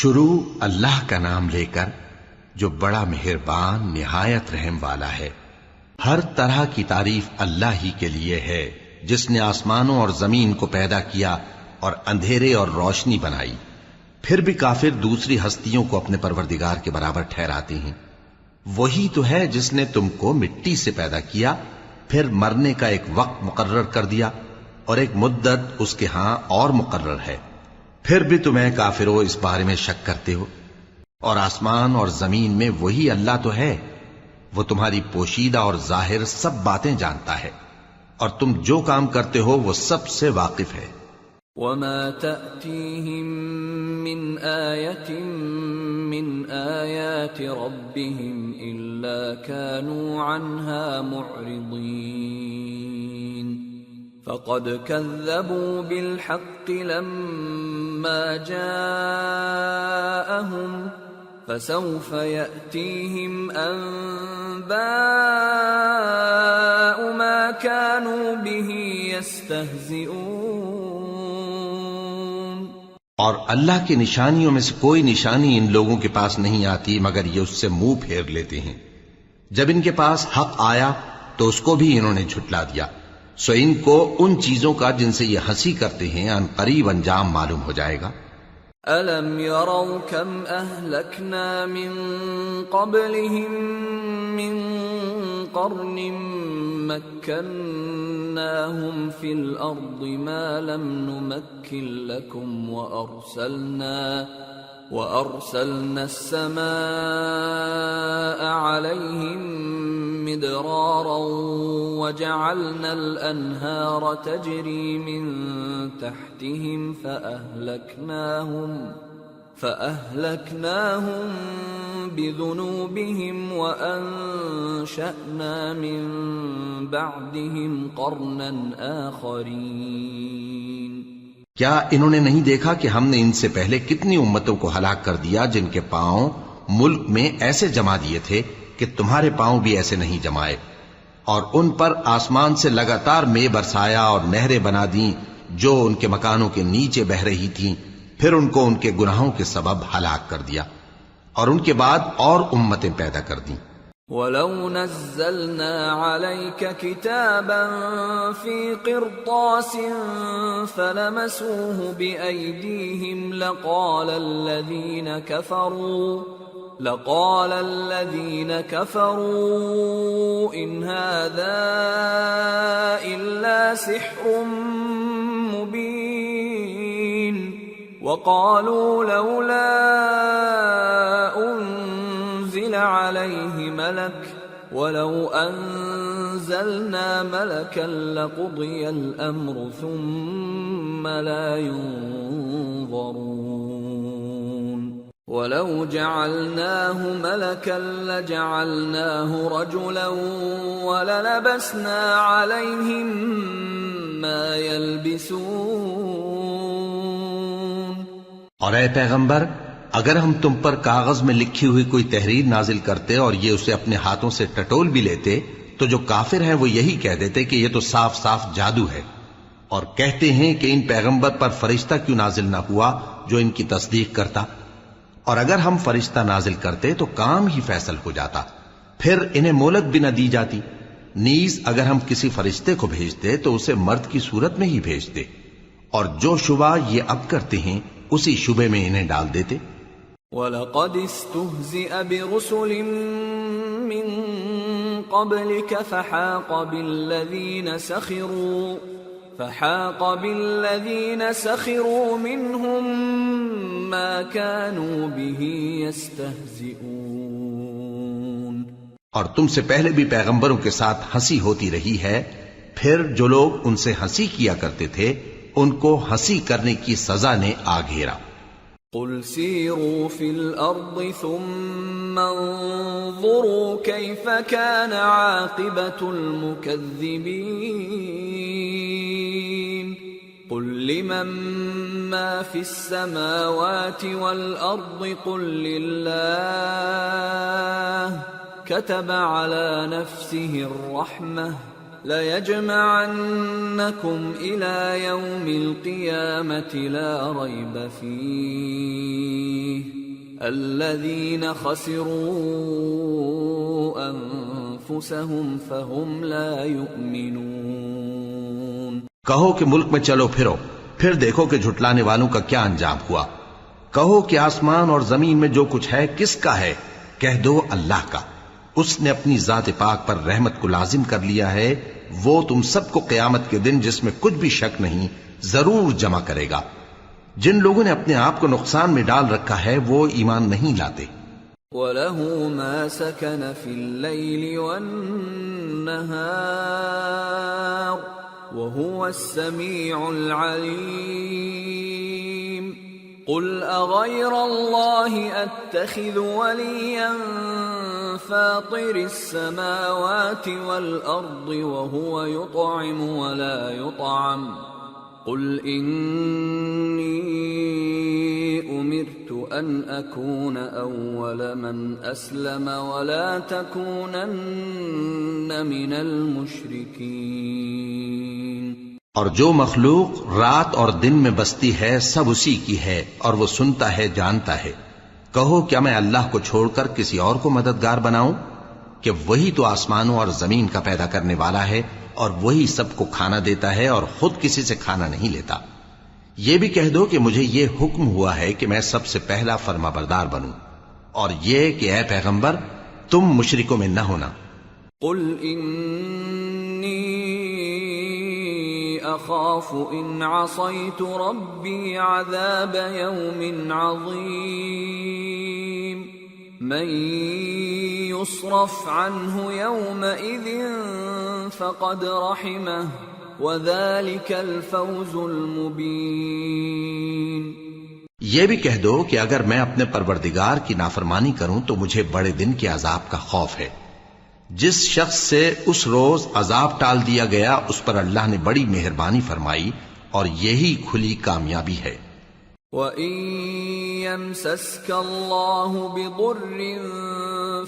شروع اللہ کا نام لے کر جو بڑا مہربان نہایت رحم والا ہے۔ ہر طرح کی تعریف اللہ ہی کے لیے ہے جس نے آسمانوں اور زمین کو پیدا کیا اور اندھیرے اور روشنی بنائی۔ پھر بھی کافر دوسری ہستیوں کو اپنے پروردگار کے برابر ٹھہراتے ہیں۔ وہی تو ہے جس نے تم کو مٹی سے پیدا کیا، پھر مرنے کا ایک وقت مقرر کر دیا اور ایک مدت اس کے ہاں اور مقرر ہے، پھر بھی تمہیں کافروں اس بارے میں شک کرتے ہو۔ اور آسمان اور زمین میں وہی اللہ تو ہے، وہ تمہاری پوشیدہ اور ظاہر سب باتیں جانتا ہے، اور تم جو کام کرتے ہو وہ سب سے واقف ہے۔ وَمَا تَأْتِيهِم مِّنْ آيَةٍ مِّنْ آيَاتِ رَبِّهِمْ إِلَّا كَانُوا عَنْهَا مُعْرِضِينَ فَقَدْ كَذَّبُوا بِالْحَقِّ لَمَّا جَاءَهُمْ فَسَوْفَ يَأْتِيهِمْ أَنبَاءُ مَا كَانُوا بِهِ يَسْتَهْزِئُونَ۔ اور اللہ کی نشانیوں میں سے کوئی نشانی ان لوگوں کے پاس نہیں آتی مگر یہ اس سے منہ پھیر لیتے ہیں۔ جب ان کے پاس حق آیا تو اس کو بھی انہوں نے جھٹلا دیا، سو ان کو ان چیزوں کا جن سے یہ ہنسی کرتے ہیں ان قریب انجام معلوم ہو جائے گا۔ أَلَمْ يَرَوْا كَمْ أَهْلَكْنَا مِنْ قَبْلِهِمْ مِنْ قَرْنٍ مَكَّنَّاهُمْ فِي الْأَرْضِ مَا لَمْ نُمَكِّنْ لَكُمْ وَأَرْسَلْنَا السَّمَاءَ عَلَيْهِمْ مِدْرَارًا وَجَعَلْنَا الْأَنْهَارَ تَجْرِي مِنْ تَحْتِهِمْ فَأَهْلَكْنَاهُمْ بِذُنُوبِهِمْ وَأَنشَأْنَا مِنْ بَعْدِهِمْ قَرْنًا آخَرِينَ۔ کیا انہوں نے نہیں دیکھا کہ ہم نے ان سے پہلے کتنی امتوں کو ہلاک کر دیا جن کے پاؤں ملک میں ایسے جما دیے تھے کہ تمہارے پاؤں بھی ایسے نہیں جمائے، اور ان پر آسمان سے لگاتار مے برسایا اور نہریں بنا دیں جو ان کے مکانوں کے نیچے بہ رہی تھیں، پھر ان کو ان کے گناہوں کے سبب ہلاک کر دیا، اور ان کے بعد اور امتیں پیدا کر دیں۔ وَلَوْ نَزَّلْنَا عَلَيْكَ كِتَابًا فِي قِرْطَاسٍ فَلَمَسُوهُ بِأَيْدِيهِمْ لَقَالَ الَّذِينَ كَفَرُوا إِنْ هَذَا إِلَّا سِحْرٌ مُبِينٌ وَقَالُوا لَوْلَا أُنزِلَ عَلَيْهِ مَلَكٌ وَلَوْ أَنزَلْنَا مَلَكًا لَقُضِيَ الْأَمْرُ ثُمَّ لَا يُنظَرُونَ وَلَوْ جَعَلْنَاهُ مَلَكًا لَجَعَلْنَاهُ رَجُلًا وَلَلَبَسْنَا عَلَيْهِمْ مَا يَلْبِسُونَ۔ اور اے پیغمبر، اگر ہم تم پر کاغذ میں لکھی ہوئی کوئی تحریر نازل کرتے اور یہ اسے اپنے ہاتھوں سے ٹٹول بھی لیتے تو جو کافر ہیں وہ یہی کہہ دیتے کہ یہ تو صاف صاف جادو ہے، اور کہتے ہیں کہ ان پیغمبر پر فرشتہ کیوں نازل نہ ہوا جو ان کی تصدیق کرتا، اور اگر ہم فرشتہ نازل کرتے تو کام ہی فیصل ہو جاتا، پھر انہیں مہلت بھی نہ دی جاتی۔ نیز اگر ہم کسی فرشتے کو بھیجتے تو اسے مرد کی صورت میں ہی بھیجتے، اور جو شبہ یہ اب کرتے ہیں اسی شبے میں انہیں ڈال دیتے۔ وَلَقَدِ اسْتُهْزِئَ بِرُسُلٍ مِّن قَبْلِكَ فَحَاقَ بِالَّذِينَ سَخِرُوا مِنْهُمْ مَا كَانُوا بِهِ يَسْتَهْزِئُونَ۔ اور تم سے پہلے بھی پیغمبروں کے ساتھ ہنسی ہوتی رہی ہے، پھر جو لوگ ان سے ہنسی کیا کرتے تھے ان کو ہنسی کرنے کی سزا نے آ گھیرا۔ قُلْ سِيرُوا فِي الْأَرْضِ ثُمَّ انظُرُوا كَيْفَ كَانَ عَاقِبَةُ الْمُكَذِّبِينَ قُلْ لِمَن ما في السماوات والأرض قل لله كتب على نفسه الرحمة ليجمعنكم إلى يوم القيامة لا ريب فيه الذين خسروا أنفسهم فهم لا يؤمنون۔ کہو کہ ملک میں چلو پھرو، پھر دیکھو کہ جھٹلانے والوں کا کیا انجام ہوا۔ کہو کہ آسمان اور زمین میں جو کچھ ہے کس کا ہے؟ کہہ دو اللہ کا۔ اس نے اپنی ذات پاک پر رحمت کو لازم کر لیا ہے، وہ تم سب کو قیامت کے دن جس میں کچھ بھی شک نہیں ضرور جمع کرے گا۔ جن لوگوں نے اپنے آپ کو نقصان میں ڈال رکھا ہے وہ ایمان نہیں لاتے۔ وَلَهُ مَا سَكَنَ فِي اللَّيْلِ وَالنَّهَارِ وَهُوَ السَّمِيعُ الْعَلِيمُ۔ قُلْ أَغَيْرَ اللَّهِ أَتَّخِذُ وَلِيًّا فَاطِرِ السَّمَاوَاتِ وَالْأَرْضِ وَهُوَ يُطْعِمُ وَلَا يُطْعَمُ قُلْ إِنِّي أُمِرْتُ أَنْ أَكُونَ أَوَّلَ مَنْ أَسْلَمَ وَلَا تَكُونَنَّ مِنَ الْمُشْرِكِينَ۔ اور جو مخلوق رات اور دن میں بستی ہے سب اسی کی ہے اور وہ سنتا ہے جانتا ہے۔ کہو کیا میں اللہ کو چھوڑ کر کسی اور کو مددگار بناؤں؟ کہ وہی تو آسمانوں اور زمین کا پیدا کرنے والا ہے اور وہی سب کو کھانا دیتا ہے اور خود کسی سے کھانا نہیں لیتا۔ یہ بھی کہہ دو کہ مجھے یہ حکم ہوا ہے کہ میں سب سے پہلا فرما بردار بنوں، اور یہ کہ اے پیغمبر تم مشرکوں میں نہ ہونا۔ قل انی اخاف ان عصیت ربی عذاب یوم عظیم من يصرف عنه يومئذ فقد رحمه وذلك الفوز المبين۔ یہ بھی کہہ دو کہ اگر میں اپنے پروردگار کی نافرمانی کروں تو مجھے بڑے دن کے عذاب کا خوف ہے۔ جس شخص سے اس روز عذاب ٹال دیا گیا اس پر اللہ نے بڑی مہربانی فرمائی اور یہی کھلی کامیابی ہے۔ وَإِن يَمْسَسْكَ اللَّهُ بِضُرٍّ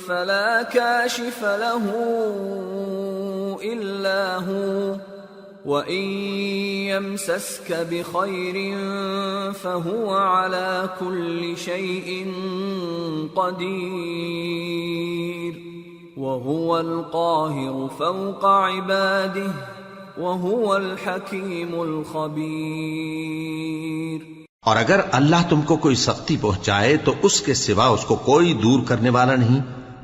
فَلَا كَاشِفَ لَهُ إِلَّا هُوَ وَإِن يَمْسَسْكَ بِخَيْرٍ فَهُوَ عَلَى كُلِّ شَيْءٍ قَدِيرٌ وَهُوَ الْقَاهِرُ فَوْقَ عِبَادِهِ وَهُوَ الْحَكِيمُ الْخَبِيرُ۔ اور اگر اللہ تم کو کوئی سختی پہنچائے تو اس کے سوا اس کو کوئی دور کرنے والا نہیں،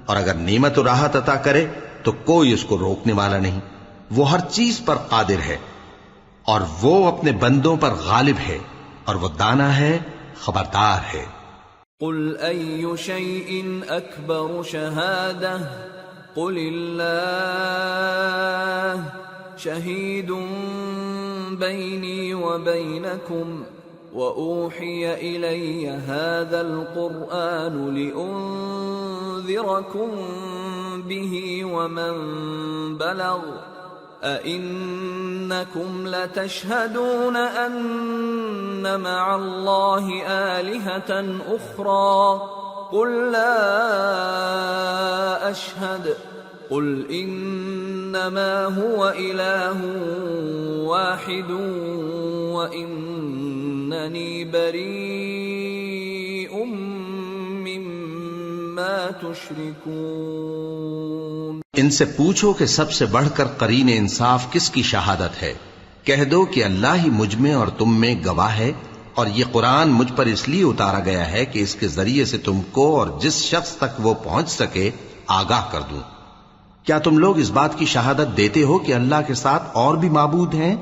اور اگر نعمت و راحت عطا کرے تو کوئی اس کو روکنے والا نہیں۔ وہ ہر چیز پر قادر ہے اور وہ اپنے بندوں پر غالب ہے اور وہ دانا ہے، خبردار ہے۔ قل أي شيء أكبر شهادة قل الله شهيد بيني وبينكم وأوحي إلي هذا القرآن لأنذركم به ومن بلغ أئنكم لتشهدون أن مع الله آلهة أخرى قل لا أشهد قل إنما هو إله واحد وإنني بريء مما تشركون۔ ان سے پوچھو کہ سب سے بڑھ کر قرین انصاف کس کی شہادت ہے؟ کہہ دو کہ اللہ ہی مجھ میں اور تم میں گواہ ہے، اور یہ قرآن مجھ پر اس لیے اتارا گیا ہے کہ اس کے ذریعے سے تم کو اور جس شخص تک وہ پہنچ سکے آگاہ کر دوں۔ کیا تم لوگ اس بات کی شہادت دیتے ہو کہ اللہ کے ساتھ اور بھی معبود ہیں؟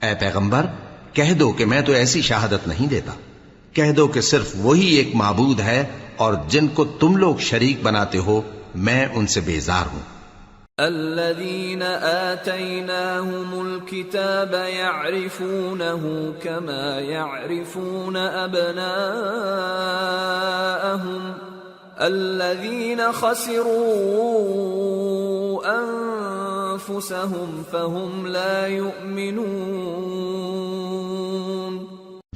اے پیغمبر کہہ دو کہ میں تو ایسی شہادت نہیں دیتا۔ کہہ دو کہ صرف وہی ایک معبود ہے اور جن کو تم لوگ شریک بناتے ہو میں ان سے بیزار ہوں۔ الذين آتيناهم الكتاب يعرفونه كما يعرفون أبناءهم الذين خسروا أنفسهم فهم لا يؤمنون۔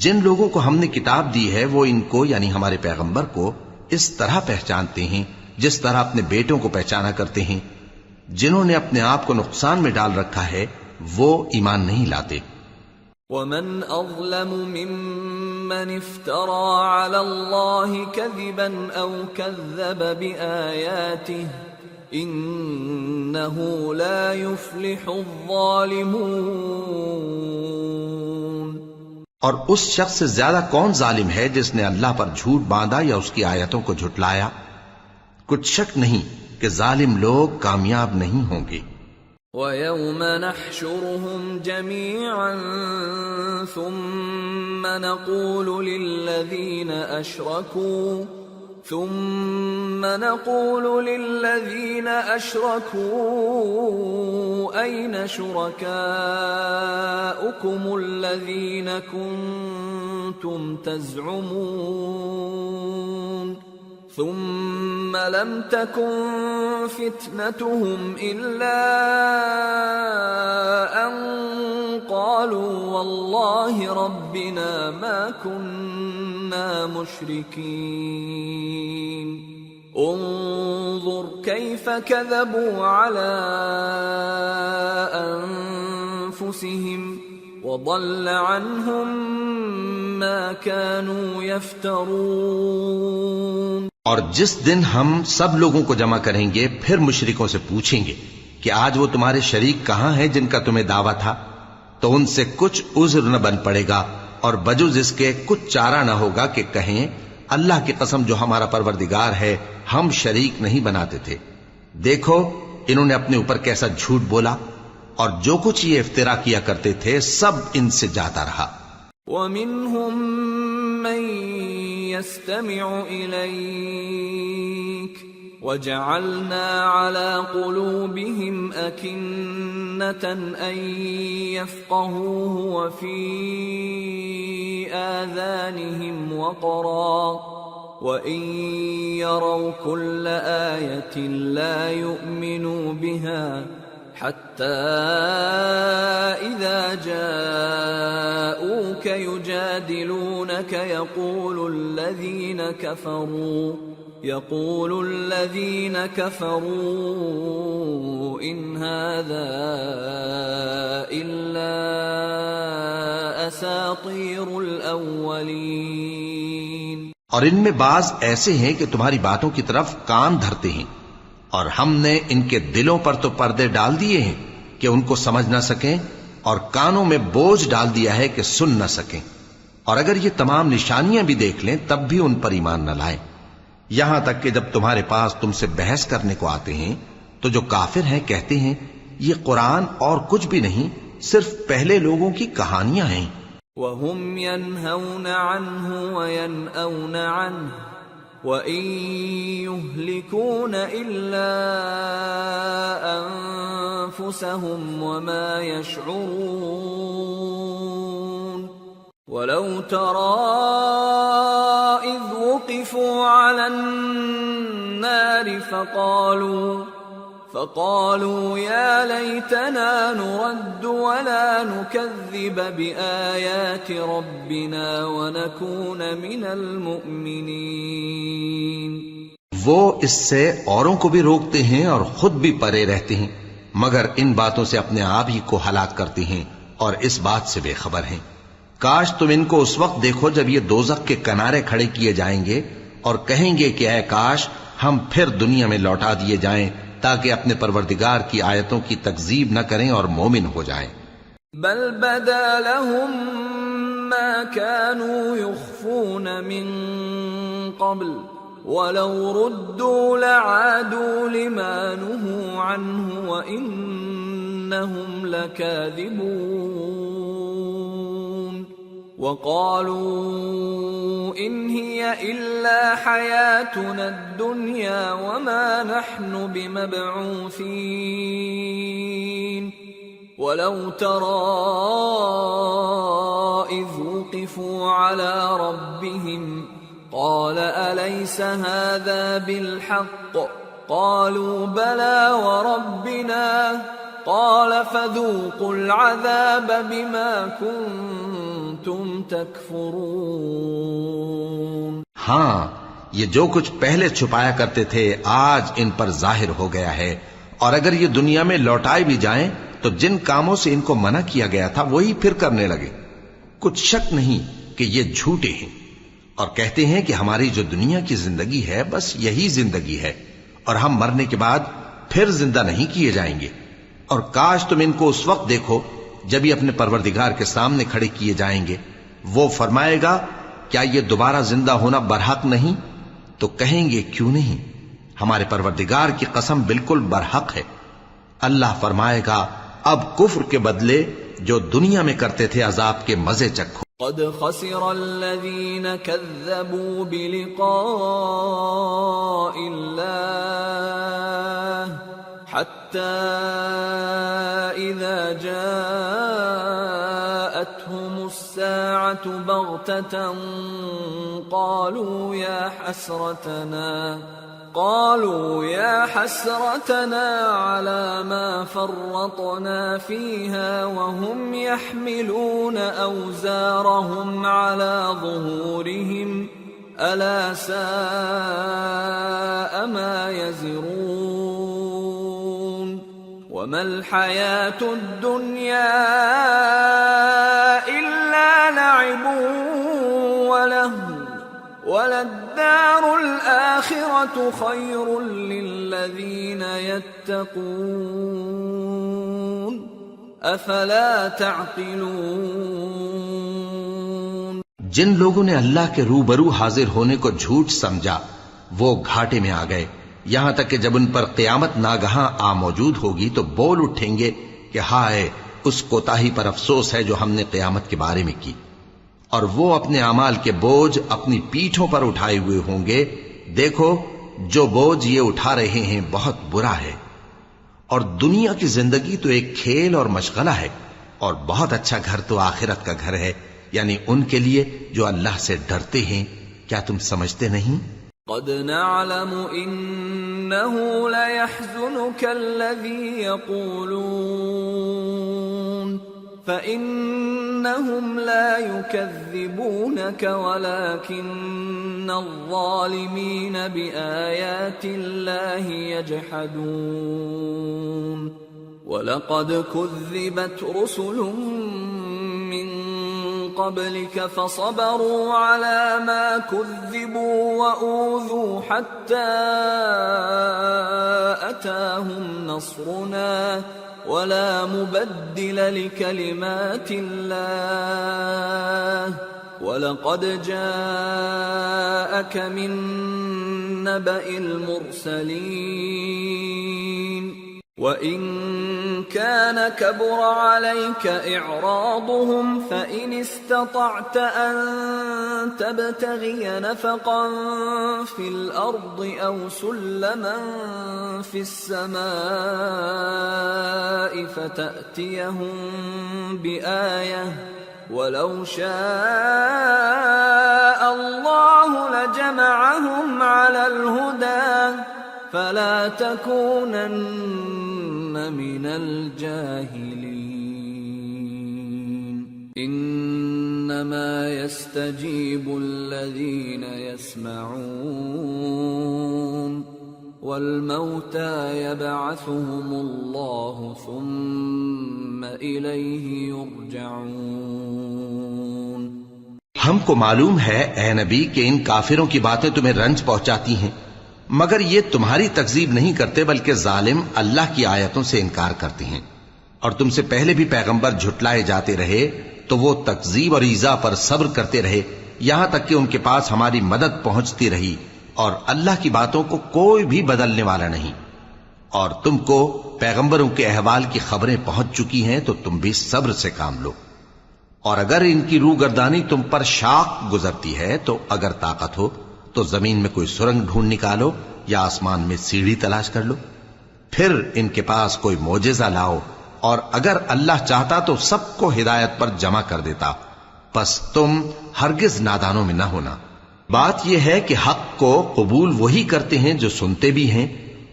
جن لوگوں کو ہم نے کتاب دی ہے وہ ان کو یعنی ہمارے پیغمبر کو اس طرح پہچانتے ہیں جس طرح اپنے بیٹوں کو پہچانا کرتے ہیں. جنہوں نے اپنے آپ کو نقصان میں ڈال رکھا ہے وہ ایمان نہیں لاتے. ومن أظلم ممن افترى على الله كذبا أو كذب بآياته إنه لا يفلح الظالمون. اور اس شخص سے زیادہ کون ظالم ہے جس نے اللہ پر جھوٹ باندھا یا اس کی آیتوں کو جھٹلایا؟ کچھ شک نہیں کہ ظالم لوگ کامیاب نہیں ہوں گے. وَيَوْمَ نَحْشُرُهُمْ جَمِيعًا ثُمَّ نَقُولُ لِلَّذِينَ أَشْرَكُوا أَيْنَ شُرَكَاؤُكُمُ الَّذِينَ كُنتُمْ تَزْعُمُونَ ثم لم تكن فتنتهم إلا أن قالوا والله ربنا ما كنا مشركين انظر كيف كذبوا على أنفسهم وضل عنهم ما كانوا يفترون. اور جس دن ہم سب لوگوں کو جمع کریں گے پھر مشرکوں سے پوچھیں گے کہ آج وہ تمہارے شریک کہاں ہیں جن کا تمہیں دعویٰ تھا، تو ان سے کچھ عذر نہ بن پڑے گا اور بجز اس کے کچھ چارہ نہ ہوگا کہ کہیں اللہ کی قسم جو ہمارا پروردگار ہے ہم شریک نہیں بناتے تھے. دیکھو انہوں نے اپنے اوپر کیسا جھوٹ بولا اور جو کچھ یہ افترا کیا کرتے تھے سب ان سے جاتا رہا. وَمِنْهُمْ مَنْ يَسْتَمِعُ إِلَيْكَ وَجَعَلْنَا عَلَى قُلُوبِهِمْ أَكِنَّةً أَنْ يَفْقَهُوهُ وَفِي آذَانِهِمْ وَقْرًا وَإِنْ يَرَوْا كُلَّ آيَةٍ لَا يُؤْمِنُوا بِهَا حتى إذا جاءوك يجادلونك يقول الذين كفروا إن هذا إلا أساطير الأولين. اور ان میں بعض ایسے ہیں کہ تمہاری باتوں کی طرف کان دھرتے ہیں اور ہم نے ان کے دلوں پر تو پردے ڈال دیے ہیں کہ ان کو سمجھ نہ سکیں اور کانوں میں بوجھ ڈال دیا ہے کہ سن نہ سکیں، اور اگر یہ تمام نشانیاں بھی دیکھ لیں تب بھی ان پر ایمان نہ لائیں. یہاں تک کہ جب تمہارے پاس تم سے بحث کرنے کو آتے ہیں تو جو کافر ہیں کہتے ہیں یہ قرآن اور کچھ بھی نہیں صرف پہلے لوگوں کی کہانیاں ہیں. وَهُمْ يَنْهَوْنَ عَنْهُ وَيَنْأَوْنَ عَنْهُ وَإِن يُهْلِكُونَ إِلَّا أَنفُسَهُمْ وَمَا يَشْعُرُونَ. وَلَوْ تَرَى إِذْ وُقِفُوا عَلَى النَّارِ فقالوا يا ليتنا نرد ولا نكذب بآيات ربنا ونكون من المؤمنين. وہ اس سے اوروں کو بھی روکتے ہیں اور خود بھی پرے رہتے ہیں مگر ان باتوں سے اپنے آپ ہی کو ہلاک کرتے ہیں اور اس بات سے بے خبر ہیں. کاش تم ان کو اس وقت دیکھو جب یہ دوزخ کے کنارے کھڑے کیے جائیں گے اور کہیں گے کہ اے کاش ہم پھر دنیا میں لوٹا دیے جائیں تاکہ اپنے پروردگار کی آیتوں کی تکذیب نہ کریں اور مومن ہو جائیں. بل بدا لهم ما كانوا يخفون من قبل ولو ردوا لعادوا لما نهوا عنه وإنهم لكاذبون. وقالوا إن هي إلا حياتنا الدنيا وما نحن بمبعوثين. ولو ترى إذ وقفوا على ربهم قال أليس هذا بالحق قالوا بلى وربنا قال فذوقوا العذاب بما كنتم تكفرون. ہاں، یہ جو کچھ پہلے چھپایا کرتے تھے آج ان پر ظاہر ہو گیا ہے، اور اگر یہ دنیا میں لوٹائے بھی جائیں تو جن کاموں سے ان کو منع کیا گیا تھا وہی پھر کرنے لگے. کچھ شک نہیں کہ یہ جھوٹے ہیں، اور کہتے ہیں کہ ہماری جو دنیا کی زندگی ہے بس یہی زندگی ہے، اور ہم مرنے کے بعد پھر زندہ نہیں کیے جائیں گے. اور کاش تم ان کو اس وقت دیکھو جب یہ اپنے پروردگار کے سامنے کھڑے کیے جائیں گے. وہ فرمائے گا کیا یہ دوبارہ زندہ ہونا برحق نہیں؟ تو کہیں گے کیوں نہیں، ہمارے پروردگار کی قسم بالکل برحق ہے. اللہ فرمائے گا اب کفر کے بدلے جو دنیا میں کرتے تھے عذاب کے مزے چکھو. قد خسر الذين كذبوا بلقاء الله حتى إذا جاءتهم الساعة بغتة قالوا يا حسرتنا على ما فرطنا فيها وهم يحملون أوزارهم على ظهورهم ألا ساء ما يزرون. وما الحياة الدنيا إلا لعب ولهو وللدار الآخرة خير للذين يتقون أفلا تعقلون. جن لوگوں نے اللہ کے روبرو حاضر ہونے کو جھوٹ سمجھا وہ گھاٹے میں آ گئے، یہاں تک کہ جب ان پر قیامت ناگہاں آ موجود ہوگی تو بول اٹھیں گے کہ ہائے اس کوتاہی پر افسوس ہے جو ہم نے قیامت کے بارے میں کی. اور وہ اپنے اعمال کے بوجھ اپنی پیٹھوں پر اٹھائے ہوئے ہوں گے. دیکھو جو بوجھ یہ اٹھا رہے ہیں بہت برا ہے. اور دنیا کی زندگی تو ایک کھیل اور مشغلہ ہے، اور بہت اچھا گھر تو آخرت کا گھر ہے، یعنی ان کے لیے جو اللہ سے ڈرتے ہیں. کیا تم سمجھتے نہیں؟ قد نعلم إنه ليحزنك الذي يقولون فإنهم لا يكذبونك ولكن الظالمين بآيات الله يجحدون. وَلَقَدْ كُذِّبَتْ رُسُلٌ مِّن قَبْلِكَ فَصَبَرُوا عَلَى مَا كُذِّبُوا وَأُوذُوا حَتَّى أَتَاهُمْ نَصْرُنَا وَلَا مُبَدِّلَ لِكَلِمَاتِ اللَّهِ وَلَقَدْ جَاءَكَ مِن نَّبَإِ الْمُرْسَلِينَ وَإِن كَانَ كَبُرَ عَلَيْكَ إِعْرَاضُهُمْ فَإِنِ اسْتَطَعْتَ أَن تَبْتَغِيَ نَفَقًا فِي الْأَرْضِ أَوْ سُلَّمًا فِي السَّمَاءِ فَتَأْتِيَهُم بِآيَةٍ وَلَوْ شَاءَ اللَّهُ لَجَمَعَهُمْ عَلَى الْهُدَى فَلَا تَكُونَنَّ مِنَ الْجَاهِلِينَ إِنَّمَا يَسْتَجِيبُ الَّذِينَ يَسْمَعُونَ وَالْمَوْتَى يَبْعَثُهُمُ اللَّهُ ثُمَّ إِلَيْهِ يُرْجَعُونَ. ہم کو معلوم ہے اے نبی کہ ان کافروں کی باتیں تمہیں رنج پہنچاتی ہیں، مگر یہ تمہاری تکذیب نہیں کرتے بلکہ ظالم اللہ کی آیتوں سے انکار کرتے ہیں. اور تم سے پہلے بھی پیغمبر جھٹلائے جاتے رہے تو وہ تکذیب اور ایذا پر صبر کرتے رہے یہاں تک کہ ان کے پاس ہماری مدد پہنچتی رہی، اور اللہ کی باتوں کو کوئی بھی بدلنے والا نہیں. اور تم کو پیغمبروں کے احوال کی خبریں پہنچ چکی ہیں تو تم بھی صبر سے کام لو. اور اگر ان کی روگردانی تم پر شاق گزرتی ہے تو اگر طاقت ہو تو زمین میں کوئی سرنگ ڈھونڈ نکالو یا آسمان میں سیڑھی تلاش کر لو، پھر ان کے پاس کوئی معجزہ لاؤ، اور اگر اللہ چاہتا تو سب کو ہدایت پر جمع کر دیتا، پس تم ہرگز نادانوں میں نہ ہونا. بات یہ ہے کہ حق کو قبول وہی کرتے ہیں جو سنتے بھی ہیں،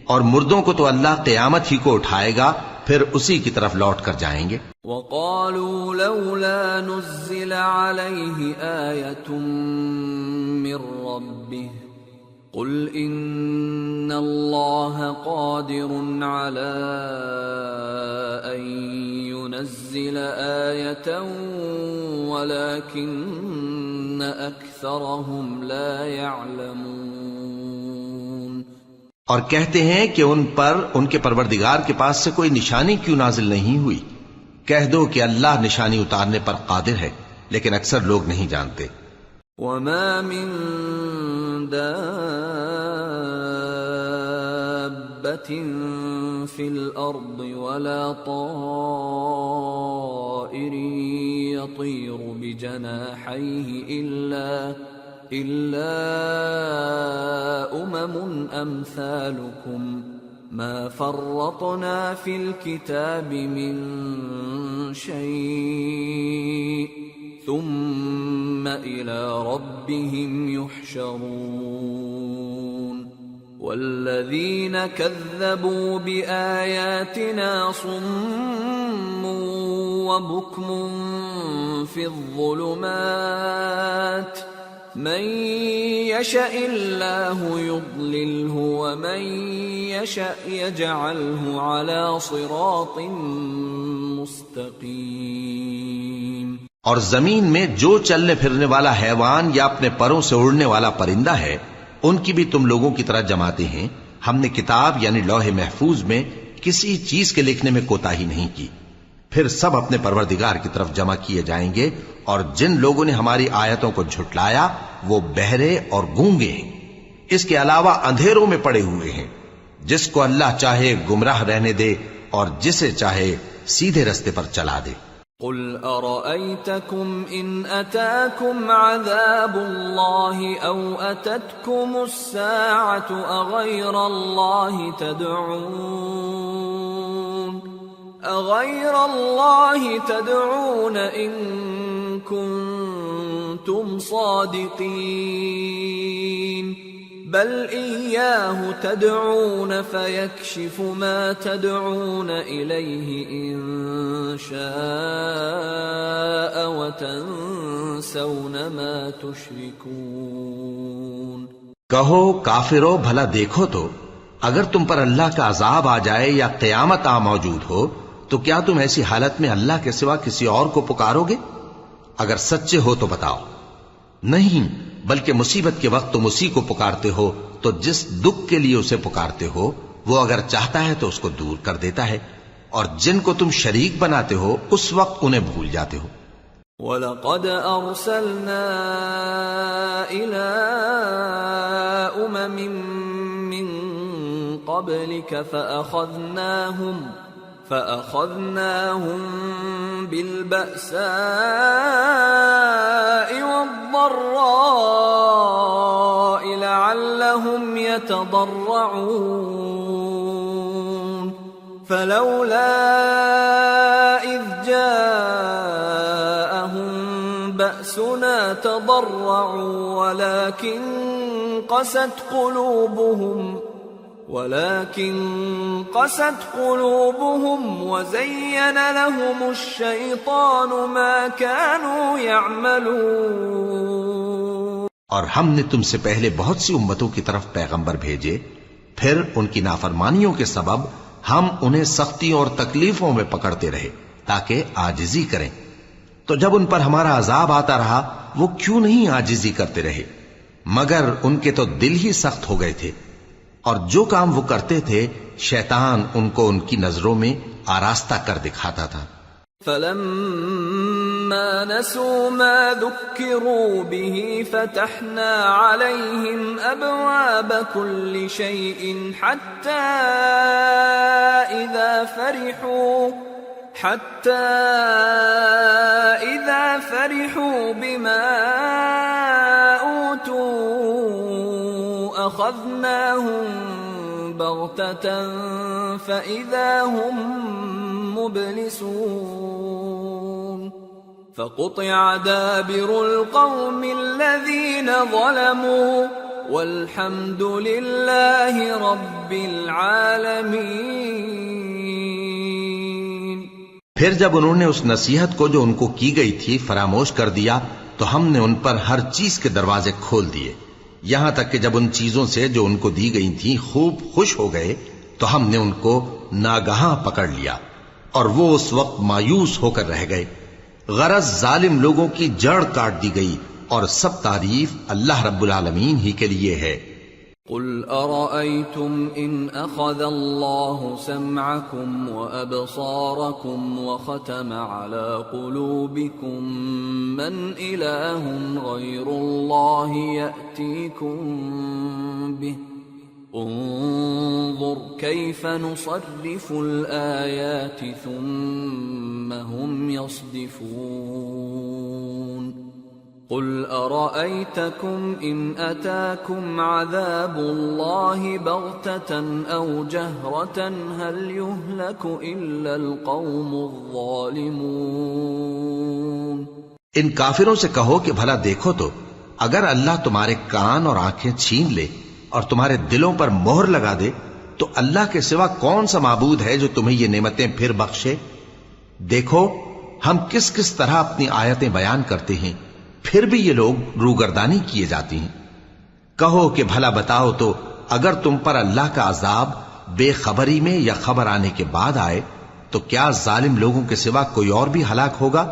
اور مردوں کو تو اللہ قیامت ہی کو اٹھائے گا پھر اسی کی طرف لوٹ کر جائیں گے۔ وقالوا لولا نزل عليه آية من ربه قل إن الله قادر على أن ينزل آية ولكن أكثرهم لا يعلمون۔ اور کہتے ہیں کہ ان پر ان کے پروردگار کے پاس سے کوئی نشانی کیوں نازل نہیں ہوئی؟ کہہ دو کہ اللہ نشانی اتارنے پر قادر ہے، لیکن اکثر لوگ نہیں جانتے۔ وما من دابة في الأرض ولا طائر يطير بجناحيه إلا أمم أمثالكم ما فرطنا في الكتاب من شيء ثم إلى ربهم يحشرون والذين كذبوا بآياتنا صم وبكم في الظلمات من يشاء الله يضلله ومن يشاء يجعله على صراط مستقيم۔ اور زمین میں جو چلنے پھرنے والا حیوان یا اپنے پروں سے اڑنے والا پرندہ ہے ان کی بھی تم لوگوں کی طرح جماتے ہیں۔ ہم نے کتاب یعنی لوح محفوظ میں کسی چیز کے لکھنے میں کوتاہی نہیں کی۔ پھر سب اپنے پروردگار کی طرف جمع کیے جائیں گے، اور جن لوگوں نے ہماری آیتوں کو جھٹلایا وہ بہرے اور گونگے ہیں، اس کے علاوہ اندھیروں میں پڑے ہوئے ہیں۔ جس کو اللہ چاہے گمراہ رہنے دے اور جسے چاہے سیدھے رستے پر چلا دے۔ قل أرأيتكم إن أتاكم عذاب الله أو أتتكم الساعة أغير الله تدعون إن كنتم صادقين بل إياه تدعون فيكشف ما تدعون إليه إن شاء وتنسون ما تشركون۔ کہو کافرو بھلا دیکھو تو اگر تم پر اللہ کا عذاب آ جائے یا قیامت آ موجود ہو تو کیا تم ایسی حالت میں اللہ کے سوا کسی اور کو پکارو گے؟ اگر سچے ہو تو بتاؤ۔ نہیں، بلکہ مصیبت کے وقت تم اسی کو پکارتے ہو تو جس دکھ کے لیے اسے پکارتے ہو وہ اگر چاہتا ہے تو اس کو دور کر دیتا ہے، اور جن کو تم شریک بناتے ہو اس وقت انہیں بھول جاتے ہو۔ وَلَقَدْ أَرْسَلْنَا إِلَىٰ أُمَمٍ مِّن قَبْلِكَ فَأَخَذْنَاهُمْ بِالْبَأْسَاءِ وَالضَّرَّاءِ لَعَلَّهُمْ يَتَضَرَّعُونَ فَلَوْلَا إِذْ جَاءَهُمْ بَأْسُنَا تَضَرَّعُوا وَلَكِنْ قست قلوبهم وزين لهم الشيطان ما كانوا يعملون۔ اور ہم نے تم سے پہلے بہت سی امتوں کی طرف پیغمبر بھیجے، پھر ان کی نافرمانیوں کے سبب ہم انہیں سختیوں اور تکلیفوں میں پکڑتے رہے تاکہ عاجزی کریں۔ تو جب ان پر ہمارا عذاب آتا رہا وہ کیوں نہیں عاجزی کرتے رہے، مگر ان کے تو دل ہی سخت ہو گئے تھے، اور جو کام وہ کرتے تھے شیطان ان کو ان کی نظروں میں آراستہ کر دکھاتا تھا۔ فَلَمَّا نَسُوا مَا ذُكِّرُوا بِهِ فَتَحْنَا عَلَيْهِمْ أَبْوَابَ كُلِّ شَيْءٍ حَتَّى إِذَا فَرِحُوا بِمَا أُوتُوا أَخَذْنَاهُمْ بَغْتَةً فَإِذَا هُمْ مُبْلِسُونَ فَقُطِعَ دَابِرُ الْقَوْمِ الَّذِينَ ظَلَمُوا وَالْحَمْدُ لِلَّهِ رَبِّ الْعَالَمِينَ۔ پھر جب انہوں نے اس نصیحت کو جو ان کو کی گئی تھی فراموش کر دیا تو ہم نے ان پر ہر چیز کے دروازے کھول دیے، یہاں تک کہ جب ان چیزوں سے جو ان کو دی گئی تھیں خوب خوش ہو گئے تو ہم نے ان کو ناگہاں پکڑ لیا اور وہ اس وقت مایوس ہو کر رہ گئے۔ غرض ظالم لوگوں کی جڑ کاٹ دی گئی، اور سب تعریف اللہ رب العالمین ہی کے لیے ہے۔ قل أرأيتم إن أخذ الله سمعكم وأبصاركم وختم على قلوبكم من إله غير الله يأتيكم به انظر كيف نصرف الآيات ثم هم يصدفون قل أرأيتكم إن أتاكم عذاب الله بغتة أو جهرة هل يهلك إلا القوم الظالمون۔ ان کافروں سے کہو کہ بھلا دیکھو تو اگر اللہ تمہارے کان اور آنکھیں چھین لے اور تمہارے دلوں پر مہر لگا دے تو اللہ کے سوا کون سا معبود ہے جو تمہیں یہ نعمتیں پھر بخشے؟ دیکھو ہم کس کس طرح اپنی آیتیں بیان کرتے ہیں، پھر بھی یہ لوگ روگردانی کیے جاتی ہیں۔ کہو کہ بھلا بتاؤ تو اگر تم پر اللہ کا عذاب بے خبری میں یا خبر آنے کے بعد آئے تو کیا ظالم لوگوں کے سوا کوئی اور بھی ہلاک ہوگا؟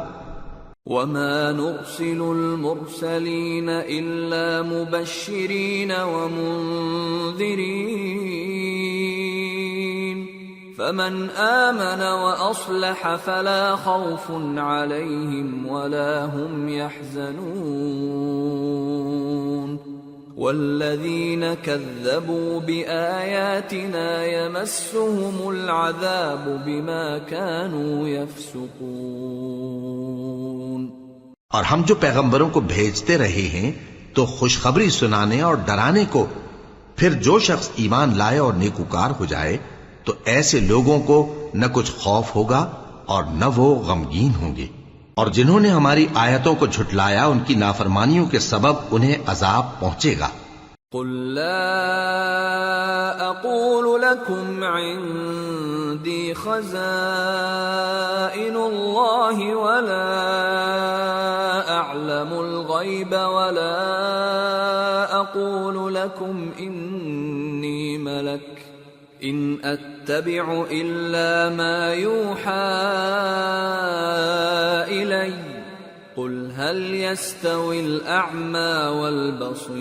وَمَا نُرْسِلُ الْمُرْسَلِينَ إِلَّا مُبَشِّرِينَ وَمُنذِرِينَ فَمَنْ آمَنَ وَأَصْلَحَ فَلَا خَوْفٌ عَلَيْهِمْ وَلَا هُمْ يَحْزَنُونَ وَالَّذِينَ كَذَّبُوا بِآيَاتِنَا يَمَسُّهُمُ الْعَذَابُ بِمَا كَانُوا يَفْسُقُونَ۔ اور ہم جو پیغمبروں کو بھیجتے رہے ہیں تو خوشخبری سنانے اور ڈرانے کو، پھر جو شخص ایمان لائے اور نیکوکار ہو جائے تو ایسے لوگوں کو نہ کچھ خوف ہوگا اور نہ وہ غمگین ہوں گے، اور جنہوں نے ہماری آیتوں کو جھٹلایا ان کی نافرمانیوں کے سبب انہیں عذاب پہنچے گا۔ قل لا اقول لكم عندي خزائن الله ولا اعلم الغيب ولا اقول لكم اني ملك ان اتبع الا ما يوحى الي قل هل يستوي الأعمى والبصير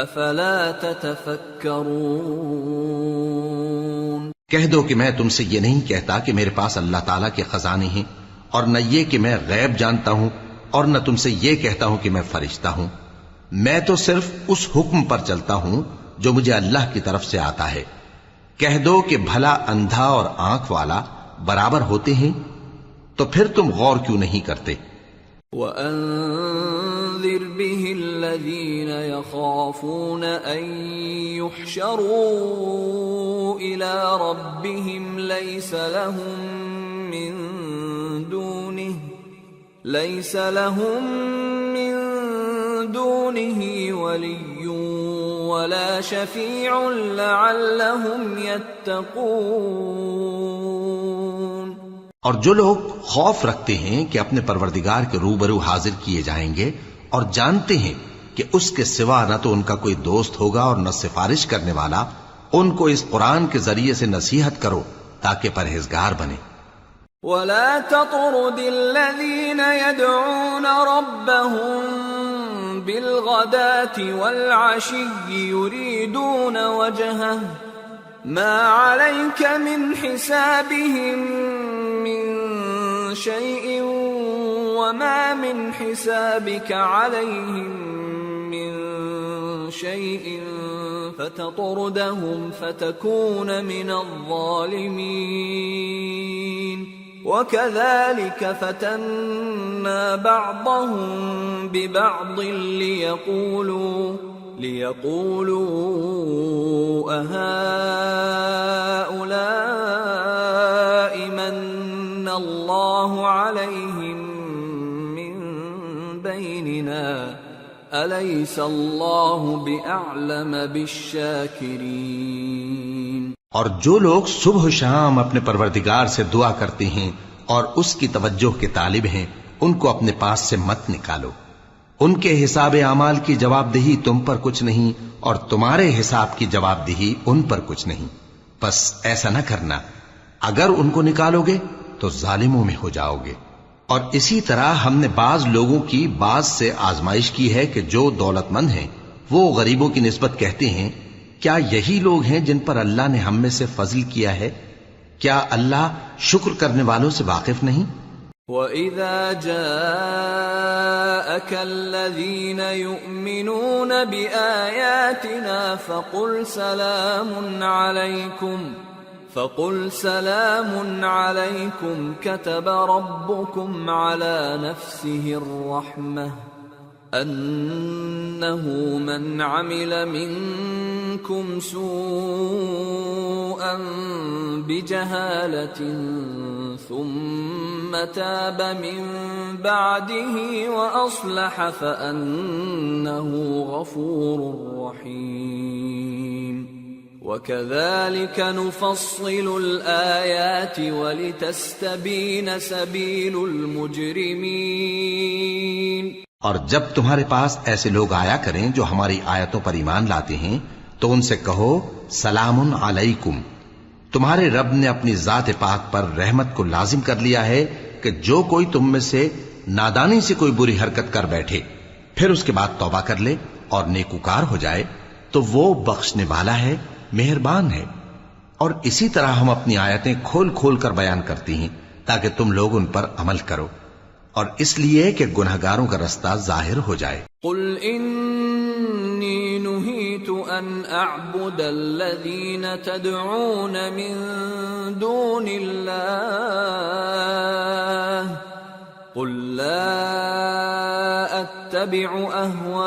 أفلا تتفكرون۔ کہہ دو کہ میں تم سے یہ نہیں کہتا کہ میرے پاس اللہ تعالیٰ کے خزانے ہیں، اور نہ یہ کہ میں غیب جانتا ہوں، اور نہ تم سے یہ کہتا ہوں کہ میں فرشتہ ہوں۔ میں تو صرف اس حکم پر چلتا ہوں جو مجھے اللہ کی طرف سے آتا ہے۔ کہہ دو کہ بھلا اندھا اور آنکھ والا برابر ہوتے ہیں؟ تو پھر تم غور کیوں نہیں کرتے؟ وَأَنذِرْ بِهِ الَّذِينَ يَخَافُونَ أَن يُحْشَرُوا إِلَى رَبِّهِمْ لَيْسَ لَهُم مِّن دُونِهِ وَلِيٌّ وَلَا شَفِيعٌ لَعَلَّهُمْ يَتَّقُونَ۔ اور جو لوگ خوف رکھتے ہیں کہ اپنے پروردگار کے روبرو حاضر کیے جائیں گے اور جانتے ہیں کہ اس کے سوا نہ تو ان کا کوئی دوست ہوگا اور نہ سفارش کرنے والا، ان کو اس قرآن کے ذریعے سے نصیحت کرو تاکہ پرہیزگار بنے۔ وَلَا تَطْرُدِ الَّذِينَ يَدْعُونَ رَبَّهُم بِالْغَدَاةِ وَالْعَشِيِّ يُرِيدُونَ وَجْهَهُ مَا عَلَيْكَ مِنْ حِسَابِهِمْ مِنْ شَيْءٍ وَمَا مِنْ حِسَابِكَ عَلَيْهِمْ مِنْ شَيْءٍ فَتَطْرُدَهُمْ فَتَكُونَ مِنَ الظَّالِمِينَ وَكَذَلِكَ فَتَنَّا بَعْضَهُمْ بِبَعْضٍ لِيَقُولُوا أَهَؤُلَاءِ مَنَّ اللَّهُ عَلَيْهِمْ مِنْ بَيْنِنَا أَلَيْسَ اللَّهُ بِأَعْلَمَ بِالشَّاكِرِينَ۔ اور جو لوگ صبح و شام اپنے پروردگار سے دعا کرتے ہیں اور اس کی توجہ کے طالب ہیں، ان کو اپنے پاس سے مت نکالو۔ ان کے حساب اعمال کی جواب دہی تم پر کچھ نہیں، اور تمہارے حساب کی جواب دہی ان پر کچھ نہیں۔ بس ایسا نہ کرنا، اگر ان کو نکالو گے تو ظالموں میں ہو جاؤ گے۔ اور اسی طرح ہم نے بعض لوگوں کی بعض سے آزمائش کی ہے کہ جو دولت مند ہیں وہ غریبوں کی نسبت کہتے ہیں کیا یہی لوگ ہیں جن پر اللہ نے ہم میں سے فضل کیا ہے؟ کیا اللہ شکر کرنے والوں سے واقف نہیں؟ وَإِذَا جَاءَكَ الَّذِينَ يُؤْمِنُونَ بِآيَاتِنَا فَقُلْ سَلَامٌ عَلَيْكُمْ كَتَبَ رَبُّكُمْ عَلَى نَفْسِهِ الرَّحْمَةَ أَنَّهُ مَنْ عَمِلَ مِنْكُمْ سُوءًا بِجَهَالَةٍ ثُمَّ تَابَ مِنْ بَعْدِهِ وَأَصْلَحَ فَأَنَّهُ غَفُورٌ رَحِيمٌ وَكَذَلِكَ نُفَصِّلُ الْآيَاتِ وَلِتَسْتَبِينَ سَبِيلُ الْمُجْرِمِينَ۔ اور جب تمہارے پاس ایسے لوگ آیا کریں جو ہماری آیتوں پر ایمان لاتے ہیں تو ان سے کہو سلام علیکم، تمہارے رب نے اپنی ذات پاک پر رحمت کو لازم کر لیا ہے کہ جو کوئی تم میں سے نادانی سے کوئی بری حرکت کر بیٹھے پھر اس کے بعد توبہ کر لے اور نیکوکار ہو جائے تو وہ بخشنے والا ہے، مہربان ہے۔ اور اسی طرح ہم اپنی آیتیں کھول کھول کر بیان کرتی ہیں تاکہ تم لوگ ان پر عمل کرو، اور اس لیے کہ گنہگاروں کا رستہ ظاہر ہو جائے۔ قل انی نہیت ان اعبد الذین تدعون من دون اللہ قل لا اتبع اہواءکم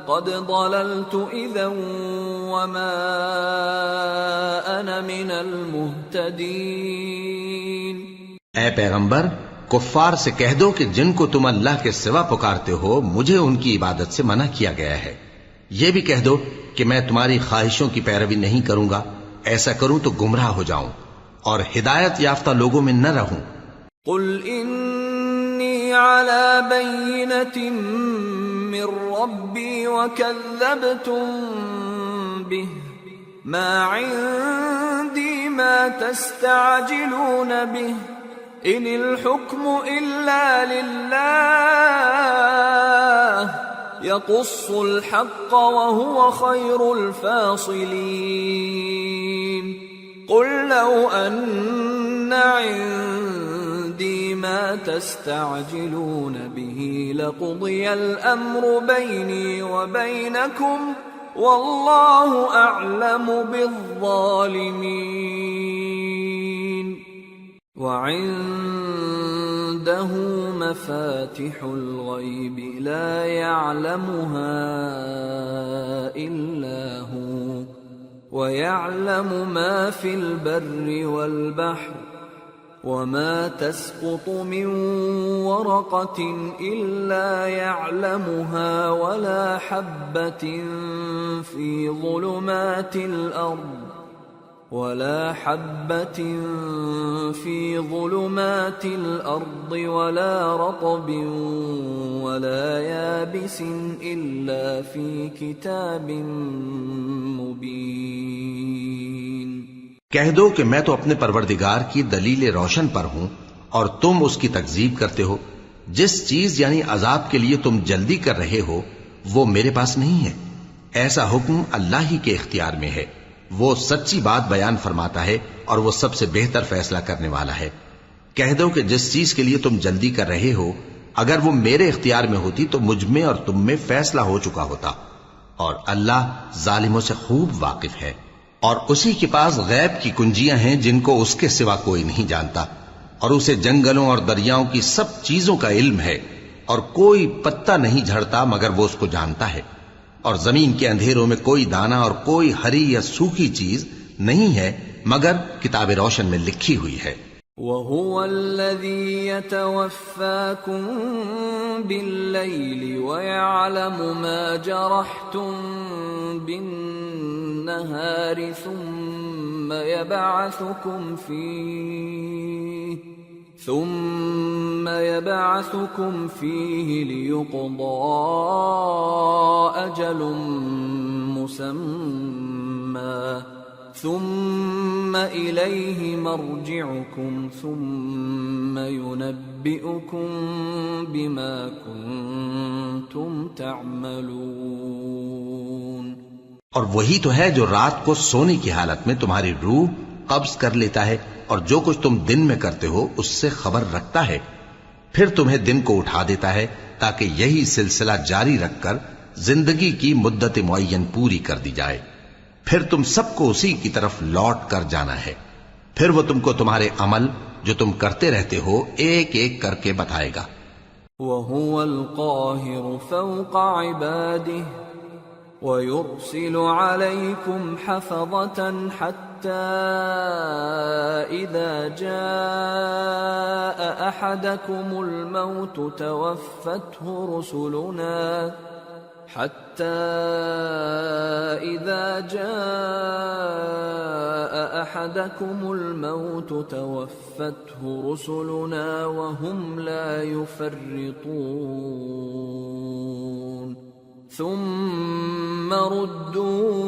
قد ضللت اذا وما انا من المہتدین۔ اے پیغمبر، کفار سے کہہ دو کہ جن کو تم اللہ کے سوا پکارتے ہو مجھے ان کی عبادت سے منع کیا گیا ہے۔ یہ بھی کہہ دو کہ میں تمہاری خواہشوں کی پیروی نہیں کروں گا، ایسا کروں تو گمراہ ہو جاؤں اور ہدایت یافتہ لوگوں میں نہ رہوں۔ قل انی علی بینۃ من ربی وکذبتم بہ ما عندی ما تستعجلون بہ ان الحکم الا للہ یقص الحق وهو خیر الفاصلین۔ قل لو ان عندی ما تستعجلون به لقضی الامر بینی وبینکم واللہ اعلم بالظالمین۔ وعنده مفاتح الغیب لا يعلمها الا هو ويعلم ما في البر والبحر وما تسقط من ورقة إلا يعلمها ولا حبة في ظلمات الأرض ولا رطب ولا يابس إلا في كتاب مبين۔ کہہ دو کہ میں تو اپنے پروردگار کی دلیل روشن پر ہوں اور تم اس کی تکذیب کرتے ہو۔ جس چیز یعنی عذاب کے لیے تم جلدی کر رہے ہو وہ میرے پاس نہیں ہے، ایسا حکم اللہ ہی کے اختیار میں ہے۔ وہ سچی بات بیان فرماتا ہے اور وہ سب سے بہتر فیصلہ کرنے والا ہے۔ کہہ دو کہ جس چیز کے لیے تم جلدی کر رہے ہو اگر وہ میرے اختیار میں ہوتی تو مجھ میں اور تم میں فیصلہ ہو چکا ہوتا، اور اللہ ظالموں سے خوب واقف ہے۔ اور اسی کے پاس غیب کی کنجیاں ہیں جن کو اس کے سوا کوئی نہیں جانتا، اور اسے جنگلوں اور دریاؤں کی سب چیزوں کا علم ہے، اور کوئی پتا نہیں جھڑتا مگر وہ اس کو جانتا ہے، اور زمین کے اندھیروں میں کوئی دانہ اور کوئی ہری یا سوکھی چیز نہیں ہے مگر کتاب روشن میں لکھی ہوئی ہے۔ وَهُوَ الَّذِي يَتَوَفَّاكُم بِاللَّيْلِ وَيَعْلَمُ مَا جَرَحْتُم بِالنَّهَارِ ثُمَّ يَبْعَثُكُمْ فِيهِ لِيُقْضَىٰ أَجَلٌ مُّسَمًّى ثم إليه مرجعكم ثم ينبئكم بما كنتم تعملون. اور وہی تو ہے جو رات کو سونے کی حالت میں تمہاری روح قبض کر لیتا ہے اور جو کچھ تم دن میں کرتے ہو اس سے خبر رکھتا ہے، پھر تمہیں دن کو اٹھا دیتا ہے تاکہ یہی سلسلہ جاری رکھ کر زندگی کی مدت معین پوری کر دی جائے. پھر تم سب کو اسی کی طرف لوٹ کر جانا ہے، پھر وہ تم کو تمہارے عمل جو تم کرتے رہتے ہو ایک ایک کر کے بتائے گا. وَهُوَ الْقَاهِرُ فَوْقَ عِبَادِهِ وَيُرْسِلُ عَلَيْكُمْ حَفَظَةً حَتَّى إِذَا جَاءَ أَحَدَكُمُ الْمَوْتُ تَوَفَّتْهُ رسلنا وهم لا يفرطون ثم ردوا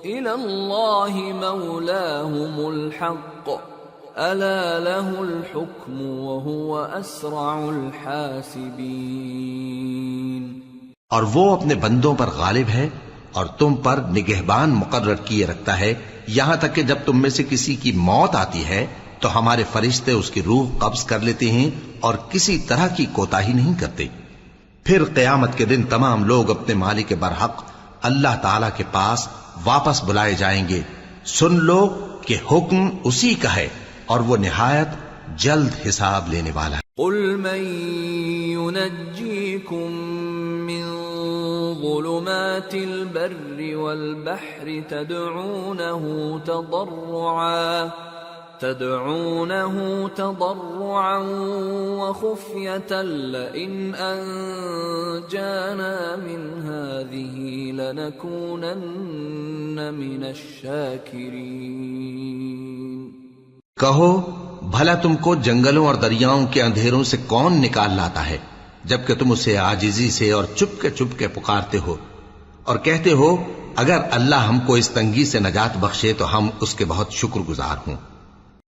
إلى الله مولاهم الحق ألا له الحكم وهو أسرع الحاسبين. اور وہ اپنے بندوں پر غالب ہے اور تم پر نگہبان مقرر کیے رکھتا ہے یہاں تک کہ جب تم میں سے کسی کی موت آتی ہے تو ہمارے فرشتے اس کی روح قبض کر لیتے ہیں اور کسی طرح کی کوتاہی نہیں کرتے. پھر قیامت کے دن تمام لوگ اپنے مالک برحق اللہ تعالی کے پاس واپس بلائے جائیں گے. سن لو کہ حکم اسی کا ہے اور وہ نہایت جلد حساب لینے والا ہے. قل من ينجيكم من ظلمات البر والبحر تدعونه تضرعا وخفية لئن أنجانا من هذه لنكونن من الشاكرين. کہو بھلا تم کو جنگلوں اور دریاؤں کے اندھیروں سے کون نکال لاتا ہے جبکہ تم اسے عاجزی سے اور چپ کے پکارتے ہو اور کہتے ہو اگر اللہ ہم کو اس تنگی سے نجات بخشے تو ہم اس کے بہت شکر گزار ہوں.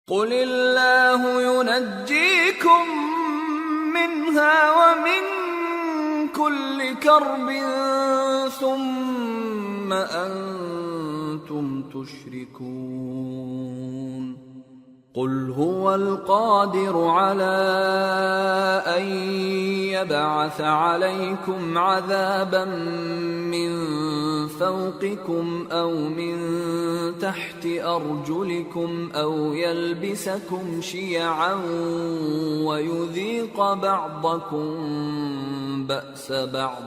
قل اللہ ينجيكم منها ومن كل كرب ثم أنتم تشركون. قل هو القادر على أن يبعث عليكم عذابا من فوقكم أو من تحت أرجلكم أو يلبسكم شيعا ويذيق بعضكم بأس بعض.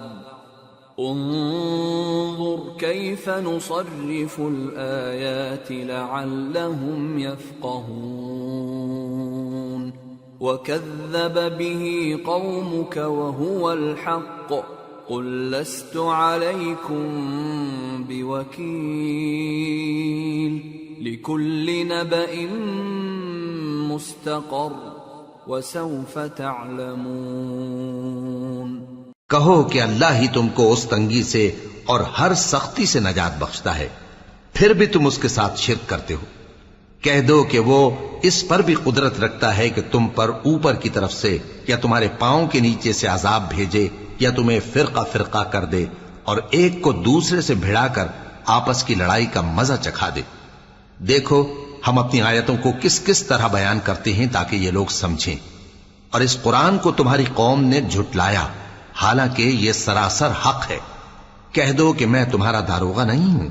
انظر كيف نصرف الآيات لعلهم يفقهون. وكذب به قومك وهو الحق قل لست عليكم بوكيل لكل نبأ مستقر وسوف تعلمون. کہو کہ اللہ ہی تم کو اس تنگی سے اور ہر سختی سے نجات بخشتا ہے پھر بھی تم اس کے ساتھ شرک کرتے ہو. کہہ دو کہ وہ اس پر بھی قدرت رکھتا ہے کہ تم پر اوپر کی طرف سے یا تمہارے پاؤں کے نیچے سے عذاب بھیجے یا تمہیں فرقہ فرقہ کر دے اور ایک کو دوسرے سے بھڑا کر آپس کی لڑائی کا مزہ چکھا دے. دیکھو ہم اپنی آیتوں کو کس کس طرح بیان کرتے ہیں تاکہ یہ لوگ سمجھیں. اور اس قرآن کو تمہاری قوم نے جھٹلایا حالانکہ یہ سراسر حق ہے. کہہ دو کہ میں تمہارا داروغہ نہیں ہوں.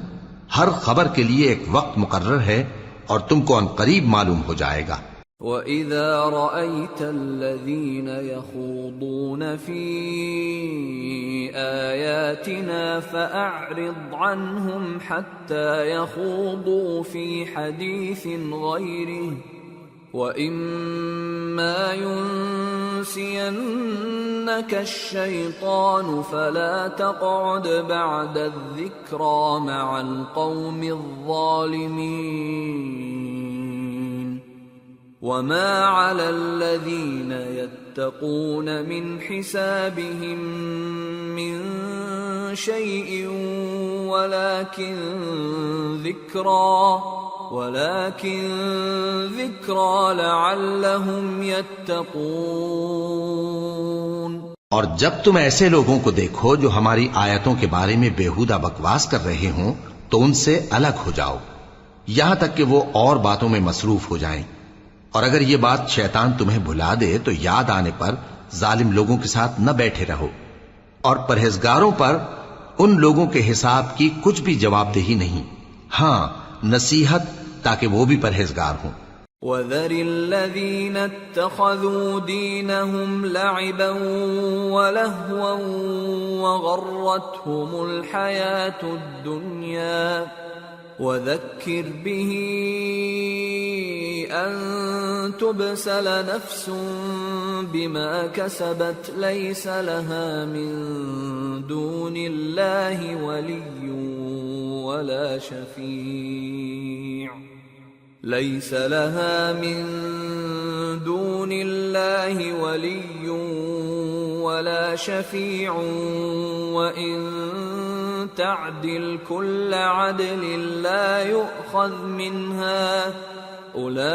ہر خبر کے لیے ایک وقت مقرر ہے اور تم کو ان قریب معلوم ہو جائے گا. وَإِذَا رَأَيْتَ الَّذِينَ يَخُوضُونَ فِي آيَاتِنَا فَأَعْرِضْ عَنْهُمْ حَتَّى يَخُوضُوا فِي حَدِيثٍ غَيْرِهِ وَإِمَّا يُنْسِيَنَّكَ الشَّيْطَانُ فَلَا تَقْعُدْ بَعْدَ الذِّكْرَى مَعَ الْقَوْمِ الظَّالِمِينَ وَمَا عَلَى الَّذِينَ يَتَّقُونَ مِنْ حِسَابِهِمْ مِنْ شَيْءٍ وَلَكِنْ ذِكْرَى لَعَلَّهُمْ يَتَّقُونَ۔ اور جب تم ایسے لوگوں کو دیکھو جو ہماری آیتوں کے بارے میں بیہودہ بکواس کر رہے ہوں تو ان سے الگ ہو جاؤ یہاں تک کہ وہ اور باتوں میں مصروف ہو جائیں، اور اگر یہ بات شیطان تمہیں بھلا دے تو یاد آنے پر ظالم لوگوں کے ساتھ نہ بیٹھے رہو، اور پرہیزگاروں پر ان لوگوں کے حساب کی کچھ بھی جواب دہی نہیں، ہاں نصیحت تاکہ وہ بھی پرہیزگار ہوں۔ وَذَرِ الَّذِينَ اتَّخَذُوا دِينَهُمْ لَعِبًا وَلَهْوًا وَغَرَّتْهُمُ الْحَيَاةُ الدُّنْيَا وَذَكِّرْ بِهِ أَن تُبْسَلَ نَفْسٌ بِمَا كَسَبَتْ لَيْسَ لَهَا مِن دُونِ اللَّهِ وَلِيٌّ وَلَا شَفِيعٌ لَيْسَ لَهَا مِن دُونِ اللَّهِ وَلِيٌّ وَلَا شَفِيعٌ وَإِن تَعْدِلْ كُلَّ عَدْلٍ لَّا يُؤْخَذْ مِنْهَا أُولَئِكَ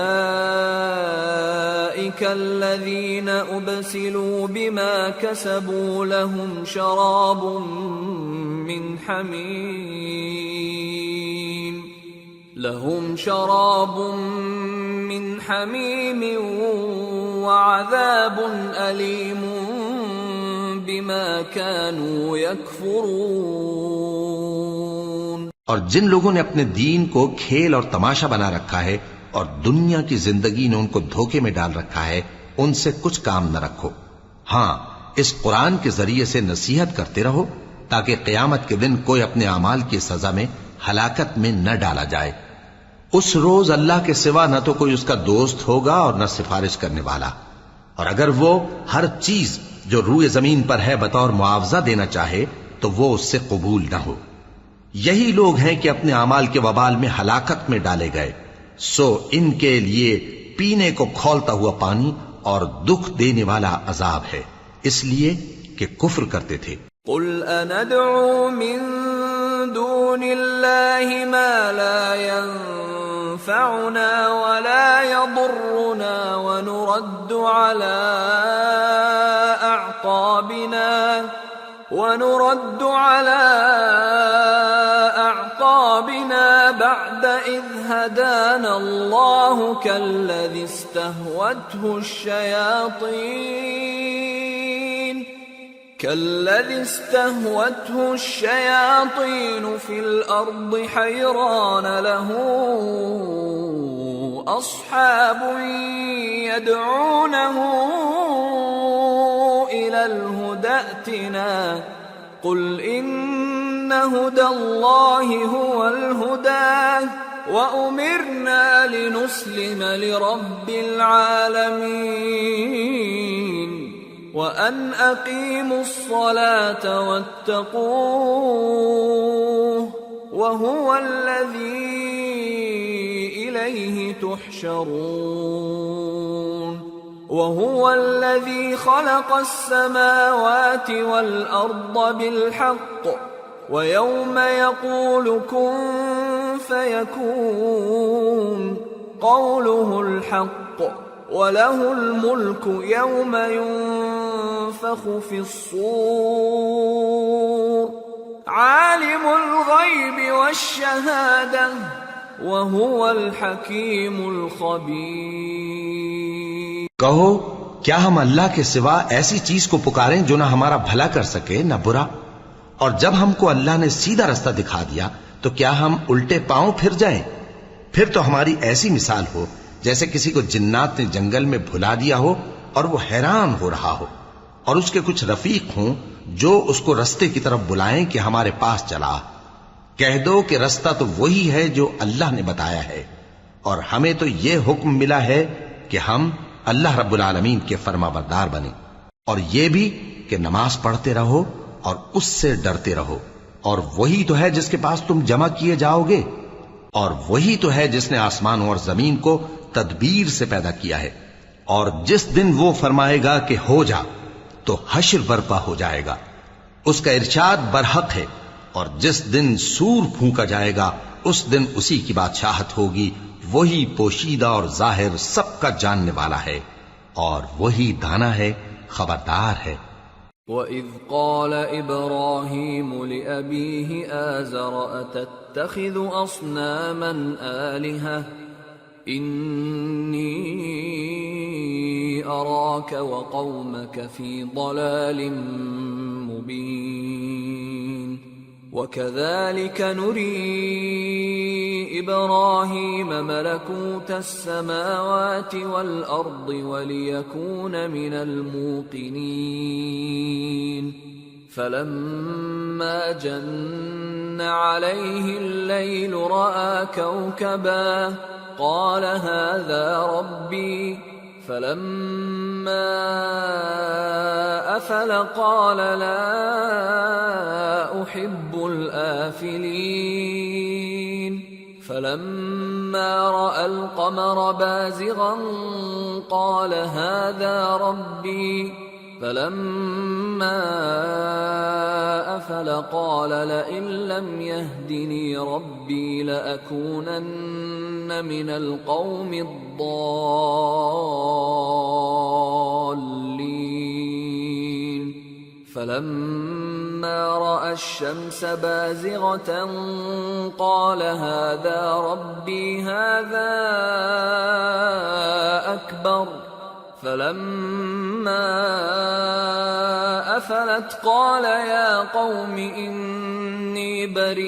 الَّذِينَ أُبْسِلُوا بِمَا كَسَبُوا لَهُمْ شَرَابٌ من حميم وعذاب أليم بما كانوا يكفرون۔ اور جن لوگوں نے اپنے دین کو کھیل اور تماشا بنا رکھا ہے اور دنیا کی زندگی نے ان کو دھوکے میں ڈال رکھا ہے، ان سے کچھ کام نہ رکھو، ہاں اس قرآن کے ذریعے سے نصیحت کرتے رہو تاکہ قیامت کے دن کوئی اپنے اعمال کی سزا میں ہلاکت میں نہ ڈالا جائے۔ اس روز اللہ کے سوا نہ تو کوئی اس کا دوست ہوگا اور نہ سفارش کرنے والا، اور اگر وہ ہر چیز جو روئے زمین پر ہے بطور معاوضہ دینا چاہے تو وہ اس سے قبول نہ ہو۔ یہی لوگ ہیں کہ اپنے اعمال کے وبال میں ہلاکت میں ڈالے گئے، سو ان کے لیے پینے کو کھولتا ہوا پانی اور دکھ دینے والا عذاب ہے، اس لیے کہ کفر کرتے تھے۔ قل أندعو من دون الله ما لا ينفعنا ولا يضرنا ونرد على أعقابنا بعد إذ هدانا الله كالذي استهوته الشياطين في الأرض حيران له أصحاب يدعونه إلى الهدى ائتنا قل إن هدى الله هو الهدى وأمرنا لنسلم لرب العالمين وَأَنْ أَقِيمُوا الصَّلَاةَ وَاتَّقُوهُ وَهُوَ الَّذِي إِلَيْهِ تُحْشَرُونَ وَهُوَ الَّذِي خَلَقَ السَّمَاوَاتِ وَالْأَرْضَ بِالْحَقِّ وَيَوْمَ يَقُولُ كُن فَيَكُونُ قَوْلُهُ الْحَقُّ وَلَهُ الْمُلْكُ يَوْمَ يُنفَخُ فِي الصُّورِ عَالِمُ الْغَيْبِ وَالشَّهَادَةِ وَهُوَ الْحَكِيمُ الْخَبِيرُ۔ کہو کیا ہم اللہ کے سوا ایسی چیز کو پکاریں جو نہ ہمارا بھلا کر سکے نہ برا؟ اور جب ہم کو اللہ نے سیدھا رستہ دکھا دیا تو کیا ہم الٹے پاؤں پھر جائیں؟ پھر تو ہماری ایسی مثال ہو جیسے کسی کو جنات نے جنگل میں بھلا دیا ہو اور وہ حیران ہو رہا ہو، اور اس کے کچھ رفیق ہوں جو اس کو رستے کی طرف بلائیں کہ ہمارے پاس چلا۔ کہہ دو کہ رستہ تو وہی ہے جو اللہ نے بتایا ہے، اور ہمیں تو یہ حکم ملا ہے کہ ہم اللہ رب العالمین کے فرما بردار بنیں، اور یہ بھی کہ نماز پڑھتے رہو اور اس سے ڈرتے رہو، اور وہی تو ہے جس کے پاس تم جمع کیے جاؤ گے، اور وہی تو ہے جس نے آسمانوں اور زمین کو تدبیر سے پیدا کیا ہے، اور جس دن وہ فرمائے گا کہ ہو جا تو حشر برپا ہو جائے گا، اس کا ارشاد برحق ہے، اور جس دن سور پھونکا جائے گا اس دن اسی کی بادشاہت ہوگی، وہی پوشیدہ اور ظاہر سب کا جاننے والا ہے، اور وہی دانا ہے، خبردار ہے۔ وَإِذْ قَالَ إِبْرَاهِيمُ لِأَبِيهِ آزَرَ أَتَتَّخِذُ أَصْنَامًا آلِهَةً إِنِّي أَرَاكَ وَقَوْمَكَ فِي ضَلَالٍ مُبِينٍ وَكَذَلِكَ نُرِي إِبْرَاهِيمَ مَلَكُوتَ السَّمَاوَاتِ وَالْأَرْضِ وَلِيَكُونَ مِنَ الْمُوقِنِينَ فَلَمَّا جَنَّ عَلَيْهِ اللَّيْلُ رَأَى كَوْكَبًا قَالَ هَذَا رَبِّي فَلَمَّا أَفَلَ قَالَ لَا أُحِبُّ الْآفِلِينَ فَلَمَّا رَأَى الْقَمَرَ بَازِغًا قَالَ هَذَا رَبِّي فَلَمَّا أَفَلَ قَالَ لَئِن لَّمْ يَهْدِنِي رَبِّي لَأَكُونَنَّ مِنَ الْقَوْمِ الضَّالِّينَ فَلَمَّا رَأَى الشَّمْسَ بَازِغَةً قَالَ هَذَا رَبِّي هَذَا أَكْبَرُ فَلَمَّا أَفَلَتْ قَالَ يَا قَوْمِ إِنِّي بَرِيءٌ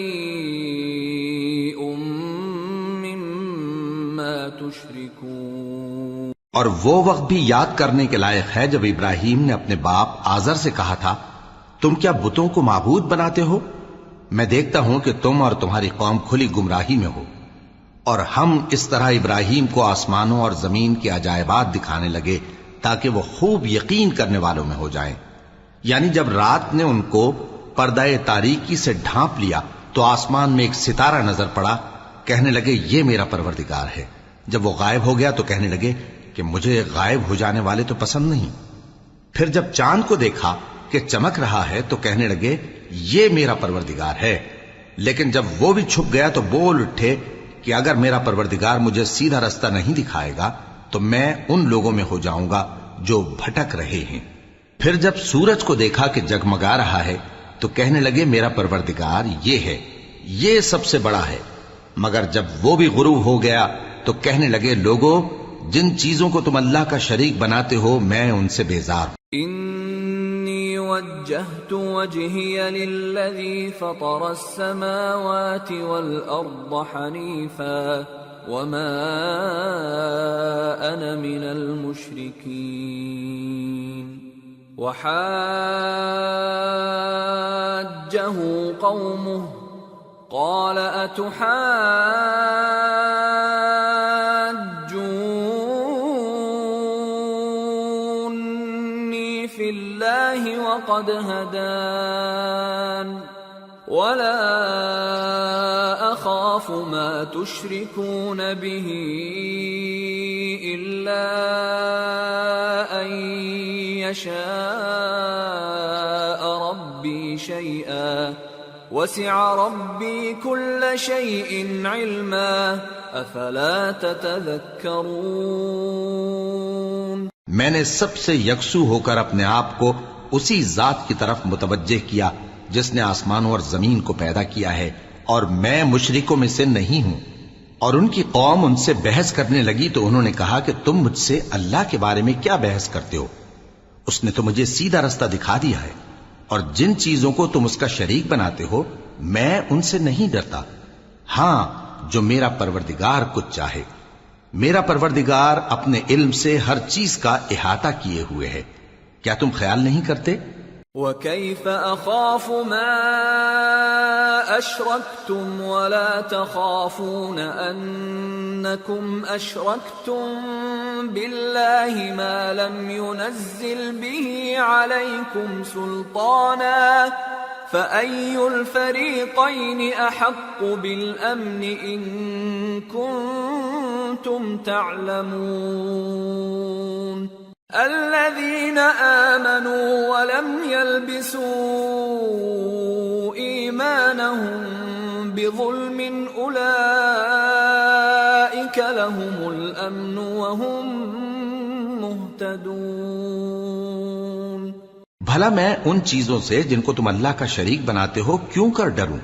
مِّمَّا تُشْرِكُونَ۔ اور وہ وقت بھی یاد کرنے کے لائق ہے جب ابراہیم نے اپنے باپ آزر سے کہا تھا، تم کیا بتوں کو معبود بناتے ہو؟ میں دیکھتا ہوں کہ تم اور تمہاری قوم کھلی گمراہی میں ہو۔ اور ہم اس طرح ابراہیم کو آسمانوں اور زمین کے عجائبات دکھانے لگے تاکہ وہ خوب یقین کرنے والوں میں ہو جائیں۔ یعنی جب رات نے ان کو پردہ تاریکی سے ڈھانپ لیا تو آسمان میں ایک ستارہ نظر پڑا، کہنے لگے یہ میرا پروردگار ہے۔ جب وہ غائب ہو گیا تو کہنے لگے کہ مجھے غائب ہو جانے والے تو پسند نہیں۔ پھر جب چاند کو دیکھا کہ چمک رہا ہے تو کہنے لگے یہ میرا پروردگار ہے۔ لیکن جب وہ بھی چھپ گیا تو بول اٹھے کہ اگر میرا پروردگار مجھے سیدھا رستہ نہیں دکھائے گا تو میں ان لوگوں میں ہو جاؤں گا جو بھٹک رہے ہیں۔ پھر جب سورج کو دیکھا کہ جگمگا رہا ہے تو کہنے لگے میرا پروردگار یہ ہے، یہ سب سے بڑا ہے۔ مگر جب وہ بھی غروب ہو گیا تو کہنے لگے لوگو، جن چیزوں کو تم اللہ کا شریک بناتے ہو میں ان سے بیزار ہوں۔ انی وجہت وجہی للذی فطر السماوات والارض حنیفا وما انا من المشرکین وحاجہ قومه قال اتحاجونی فی اللہ وقد ہدان ولا اخاف ما تشركون به الا ان يشاء ربي شيئا وسع ربي كل شيء علما افلا تتذكرون۔ میں نے سب سے یکسو ہو کر اپنے آپ کو اسی ذات کی طرف متوجہ کیا جس نے آسمانوں اور زمین کو پیدا کیا ہے، اور میں مشرکوں میں سے نہیں ہوں۔ اور ان کی قوم ان سے بحث کرنے لگی تو انہوں نے کہا کہ تم مجھ سے اللہ کے بارے میں کیا بحث کرتے ہو؟ اس نے تو مجھے سیدھا رستہ دکھا دیا ہے، اور جن چیزوں کو تم اس کا شریک بناتے ہو میں ان سے نہیں ڈرتا، ہاں جو میرا پروردگار کچھ چاہے۔ میرا پروردگار اپنے علم سے ہر چیز کا احاطہ کیے ہوئے ہے۔ کیا تم خیال نہیں کرتے وَكَيْفَ أَخَافُ مَا أَشْرَكْتُمْ وَلَا تَخَافُونَ أَنَّكُمْ أَشْرَكْتُمْ بِاللَّهِ مَا لَمْ يُنَزِّلْ بِهِ عَلَيْكُمْ سُلْطَانًا فَأَيُّ الْفَرِيقَيْنِ أَحَقُّ بِالْأَمْنِ إِن كُنتُمْ تَعْلَمُونَ الَّذِينَ آمَنُوا وَلَمْ يَلْبِسُوا إِيمَانَهُم بِظُلْمٍ أُولَئِكَ لَهُمُ الْأَمْنُ وَهُمْ مُهْتَدُونَ۔ بھلا میں ان چیزوں سے جن کو تم اللہ کا شریک بناتے ہو کیوں کر ڈروں،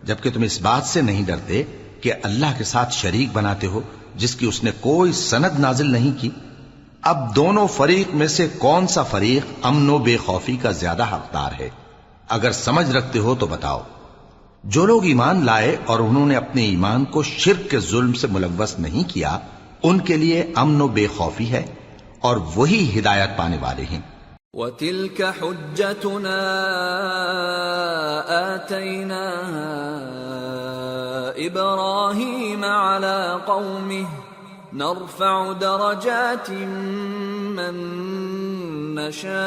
جبکہ تم اس بات سے نہیں ڈرتے کہ اللہ کے ساتھ شریک بناتے ہو جس کی اس نے کوئی سند نازل نہیں کی۔ اب دونوں فریق میں سے کون سا فریق امن و بے خوفی کا زیادہ حقدار ہے؟ اگر سمجھ رکھتے ہو تو بتاؤ۔ جو لوگ ایمان لائے اور انہوں نے اپنے ایمان کو شرک کے ظلم سے ملوث نہیں کیا، ان کے لیے امن و بے خوفی ہے اور وہی ہدایت پانے والے ہیں۔ وَتِلْكَ حُجَّتُنَا آتَيْنَاهَا إِبْرَاهِيمَ عَلَى قَوْمِهِ نَرْفَعُ دَرَجَاتٍ مَّن نَّشَاءُ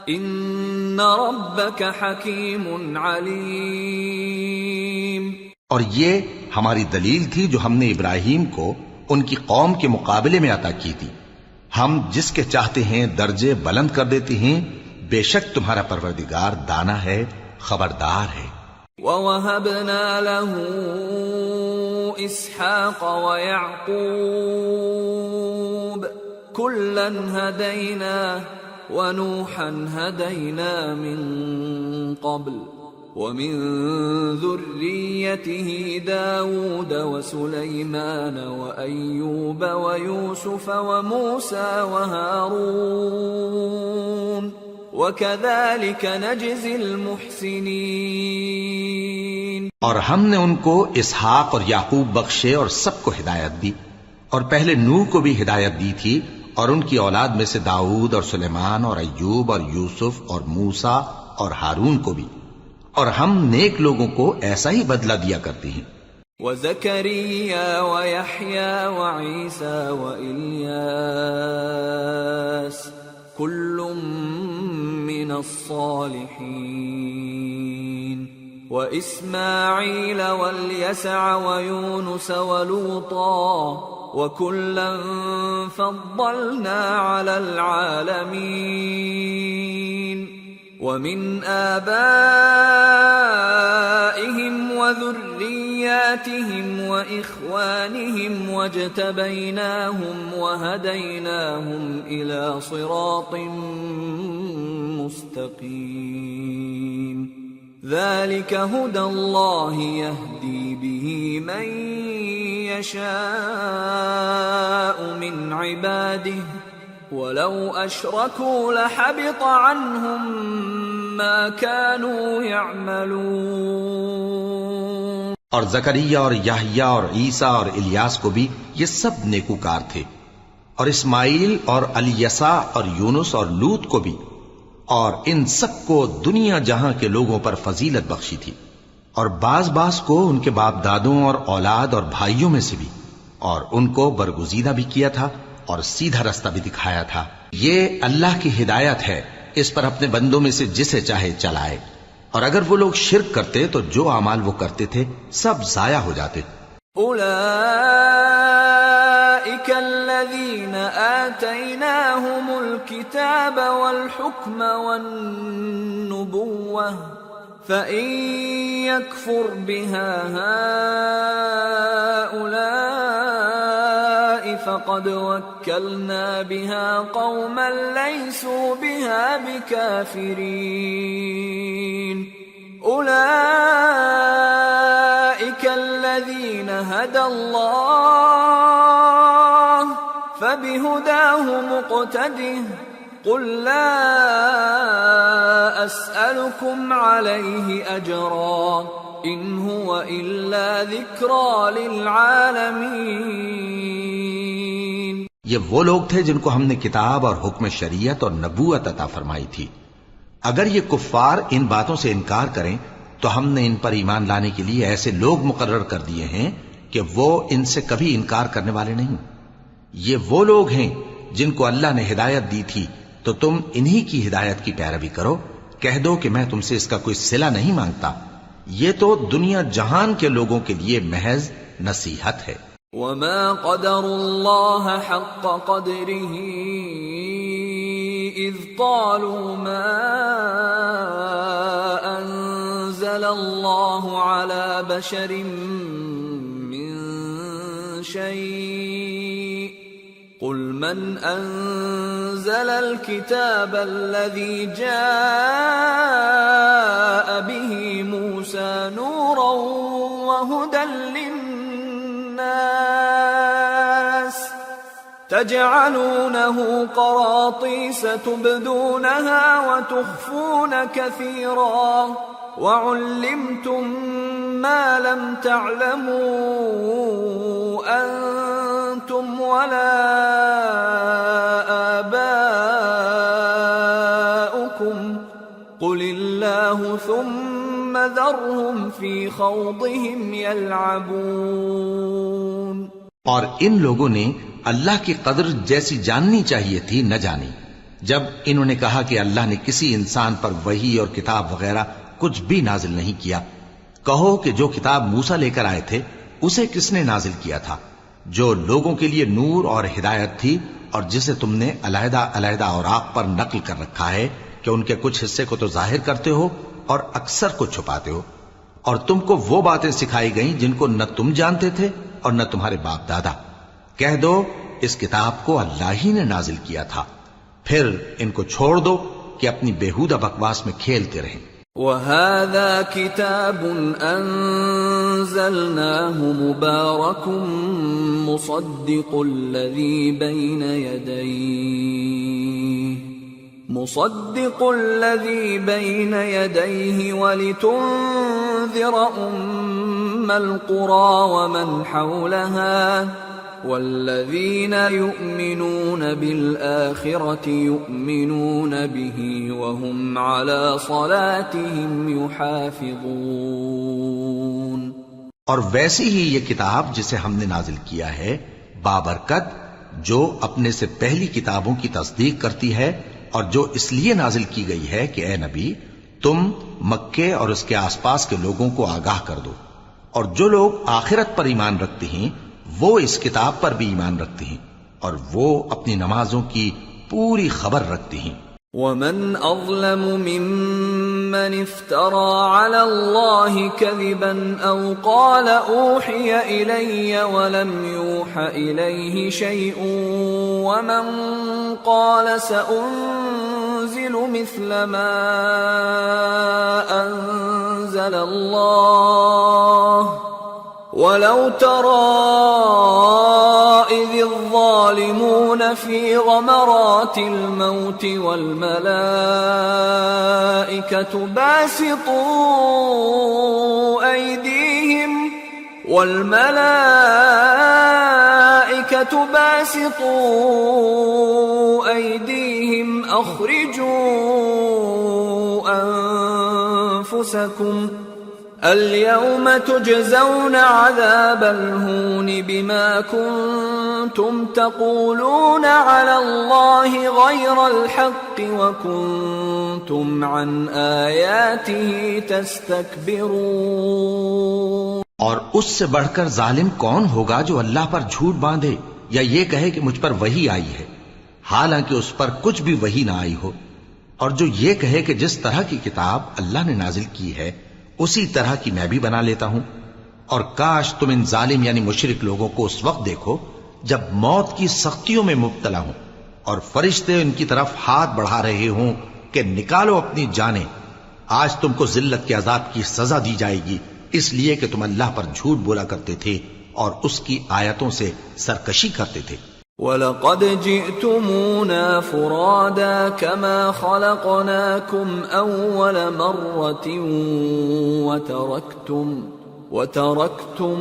إِنَّ رَبَّكَ حَكِيمٌ عَلِيمٌ۔ اور یہ ہماری دلیل تھی جو ہم نے ابراہیم کو ان کی قوم کے مقابلے میں عطا کی تھی، ہم جس کے چاہتے ہیں درجے بلند کر دیتے ہیں، بے شک تمہارا پروردگار دانا ہے، خبردار ہے۔ وَوَهَبْنَا لَهُ إِسْحَاقَ وَيَعْقُوبَ كُلًّا هَدَيْنَا وَنُوحًا هَدَيْنَا مِن قَبْلُ وَمِن ذُرِّيَّتِهِ دَاوُودَ وَسُلَيْمَانَ وَأَيُّوبَ وَيُوسُفَ وَمُوسَى وَهَارُونَ وَكَذَلِكَ نَجْزِي الْمُحْسِنِينَ۔ اور ہم نے ان کو اسحاق اور یعقوب بخشے اور سب کو ہدایت دی، اور پہلے نوح کو بھی ہدایت دی تھی، اور ان کی اولاد میں سے داؤد اور سلیمان اور ایوب اور یوسف اور موسیٰ اور ہارون کو بھی، اور ہم نیک لوگوں کو ایسا ہی بدلہ دیا کرتے ہیں۔ وَزَكَرِيَّا وَيَحْيَا وَعِيسَى وَإِلْيَاسَ كُلٌّ مِّنَ الصَّالِحِينَ وَإِسْمَاعِيلَ وَالْيَسَعَ وَيُونُسَ وَلُوطًا وَكُلًّا فَضَّلْنَا عَلَى الْعَالَمِينَ وَمِنْ آبَائِهِمْ وَذُرِّيَّاتِهِمْ وَإِخْوَانِهِمْ وَاجْتَبَيْنَاهُمْ وَهَدَيْنَاهُمْ إِلَى صِرَاطٍ مُسْتَقِيمٍ ذَلِكَ هُدَى اللَّهِ يَهْدِي بِهِ مَن يَشَاءُ مِنْ عِبَادِهِ وَلَوْ أَشْرَكُوا لَحَبِطَ عَنْهُمْ مَا كَانُوا يَعْمَلُونَ۔ اور زکریا اور یحییٰ اور عیسیٰ اور الیاس کو بھی یہ سب نیکوکار تھے، اور اسماعیل اور الیسع اور یونس اور لوط کو بھی، اور ان سب کو دنیا جہاں کے لوگوں پر فضیلت بخشی تھی، اور بعض کو ان کے باپ دادوں اور اولاد اور بھائیوں میں سے بھی، اور ان کو برگزیدہ بھی کیا تھا اور سیدھا رستہ بھی دکھایا تھا۔ یہ اللہ کی ہدایت ہے، اس پر اپنے بندوں میں سے جسے چاہے چلائے، اور اگر وہ لوگ شرک کرتے تو جو اعمال وہ کرتے تھے سب ضائع ہو جاتے۔ أولئك الذين آتيناهم الكتاب والحكم والنبوة فإن يكفر بها هؤلاء فقد وكلنا بها قوما ليسوا بها بكافرين أولئك الذين هدى الله فبهداه مقتده قل لا أسألكم عليه أجرا إن هو إلا ذكرى للعالمين۔ یہ وہ لوگ تھے جن کو ہم نے کتاب اور حکم شریعت اور نبوت عطا فرمائی تھی. اگر یہ کفار ان باتوں سے انکار کریں تو ہم نے ان پر ایمان لانے کے لیے ایسے لوگ مقرر کر دیے ہیں کہ وہ ان سے کبھی انکار کرنے والے نہیں. یہ وہ لوگ ہیں جن کو اللہ نے ہدایت دی تھی تو تم انہی کی ہدایت کی پیروی کرو. کہہ دو کہ میں تم سے اس کا کوئی صلہ نہیں مانگتا، یہ تو دنیا جہان کے لوگوں کے لیے محض نصیحت ہے. وما قدر الله حق قدره إذ قالوا ما أنزل الله على بشر من شيء قل من أنزل الكتاب الذي جاء به موسى نورا وهدى للناس تجعلونه قراطيس تبدونها وتخفون كثيرا وعلمتم ما لم تعلموا أنتم ولا آباؤكم قل الله ثم ذرهم في خوضهم يلعبون. اور ان لوگوں نے اللہ کی قدر جیسی جاننی چاہیے تھی نہ جانی جب انہوں نے کہا کہ اللہ نے کسی انسان پر وحی اور کتاب وغیرہ کچھ بھی نازل نہیں کیا. کہو کہ جو کتاب موسیٰ لے کر آئے تھے اسے کس نے نازل کیا تھا، جو لوگوں کے لیے نور اور ہدایت تھی، اور جسے تم نے علیحدہ علیحدہ اوراق پر نقل کر رکھا ہے کہ ان کے کچھ حصے کو تو ظاہر کرتے ہو اور اکثر کو چھپاتے ہو. اور تم کو وہ باتیں سکھائی گئیں جن کو نہ تم جانتے تھے اور نہ تمہارے باپ دادا. کہہ دو اس کتاب کو اللہ ہی نے نازل کیا تھا، پھر ان کو چھوڑ دو کہ اپنی بیہودہ بکواس میں کھیلتے رہیں. وَهَذَا كِتَابٌ أَنزَلْنَاهُ مُبَارَكٌ مُصَدِّقُ الَّذِي بَيْنَ يَدَيْهِ وَلِتُنذِرَ أُمَّ الْقُرَى وَمَنْ حَوْلَهَا وَالَّذِينَ يُؤْمِنُونَ بِالْآخِرَةِ يُؤْمِنُونَ بِهِ وَهُمْ عَلَى صَلَاتِهِمْ يُحَافِظُونَ. اور ویسی ہی یہ کتاب جسے ہم نے نازل کیا ہے بابرکت، جو اپنے سے پہلی کتابوں کی تصدیق کرتی ہے، اور جو اس لیے نازل کی گئی ہے کہ اے نبی تم مکے اور اس کے آس پاس کے لوگوں کو آگاہ کر دو. اور جو لوگ آخرت پر ایمان رکھتے ہیں وہ اس کتاب پر بھی ایمان رکھتے ہیں اور وہ اپنی نمازوں کی پوری خبر رکھتے ہیں. وَمَنْ أَظْلَمُ مِمَّنِ افْتَرَى عَلَى اللَّهِ كَذِبًا أَوْ قَالَ أُوحِيَ إِلَيَّ وَلَمْ يُوحَ إِلَيْهِ شَيْءٌ وَمَنْ قَالَ سَأُنزِلُ مِثْلَ مَا أَنزَلَ اللَّهُ وَلَوْ تَرَى إِذِ الظَّالِمُونَ فِي غَمَرَاتِ الْمَوْتِ وَالْمَلَائِكَةُ باسطوا أيديهم أخرجوا أنفسكم اليوم تجزون عذاب الهون بما كنتم تقولون على الله غير الحق وكنتم عن آياته تستكبرون. اور اس سے بڑھ کر ظالم کون ہوگا جو اللہ پر جھوٹ باندھے یا یہ کہے کہ مجھ پر وحی آئی ہے حالانکہ اس پر کچھ بھی وحی نہ آئی ہو، اور جو یہ کہے کہ جس طرح کی کتاب اللہ نے نازل کی ہے اسی طرح کی میں بھی بنا لیتا ہوں. اور کاش تم ان ظالم یعنی مشرک لوگوں کو اس وقت دیکھو جب موت کی سختیوں میں مبتلا ہوں اور فرشتے ان کی طرف ہاتھ بڑھا رہے ہوں کہ نکالو اپنی جانیں، آج تم کو ذلت کے عذاب کی سزا دی جائے گی اس لیے کہ تم اللہ پر جھوٹ بولا کرتے تھے اور اس کی آیتوں سے سرکشی کرتے تھے. وَلَقَدْ جِئْتُمُونَا فُرَادَى كَمَا خَلَقْنَاكُمْ أَوَّلَ مَرَّةٍ وَتَرَكْتُم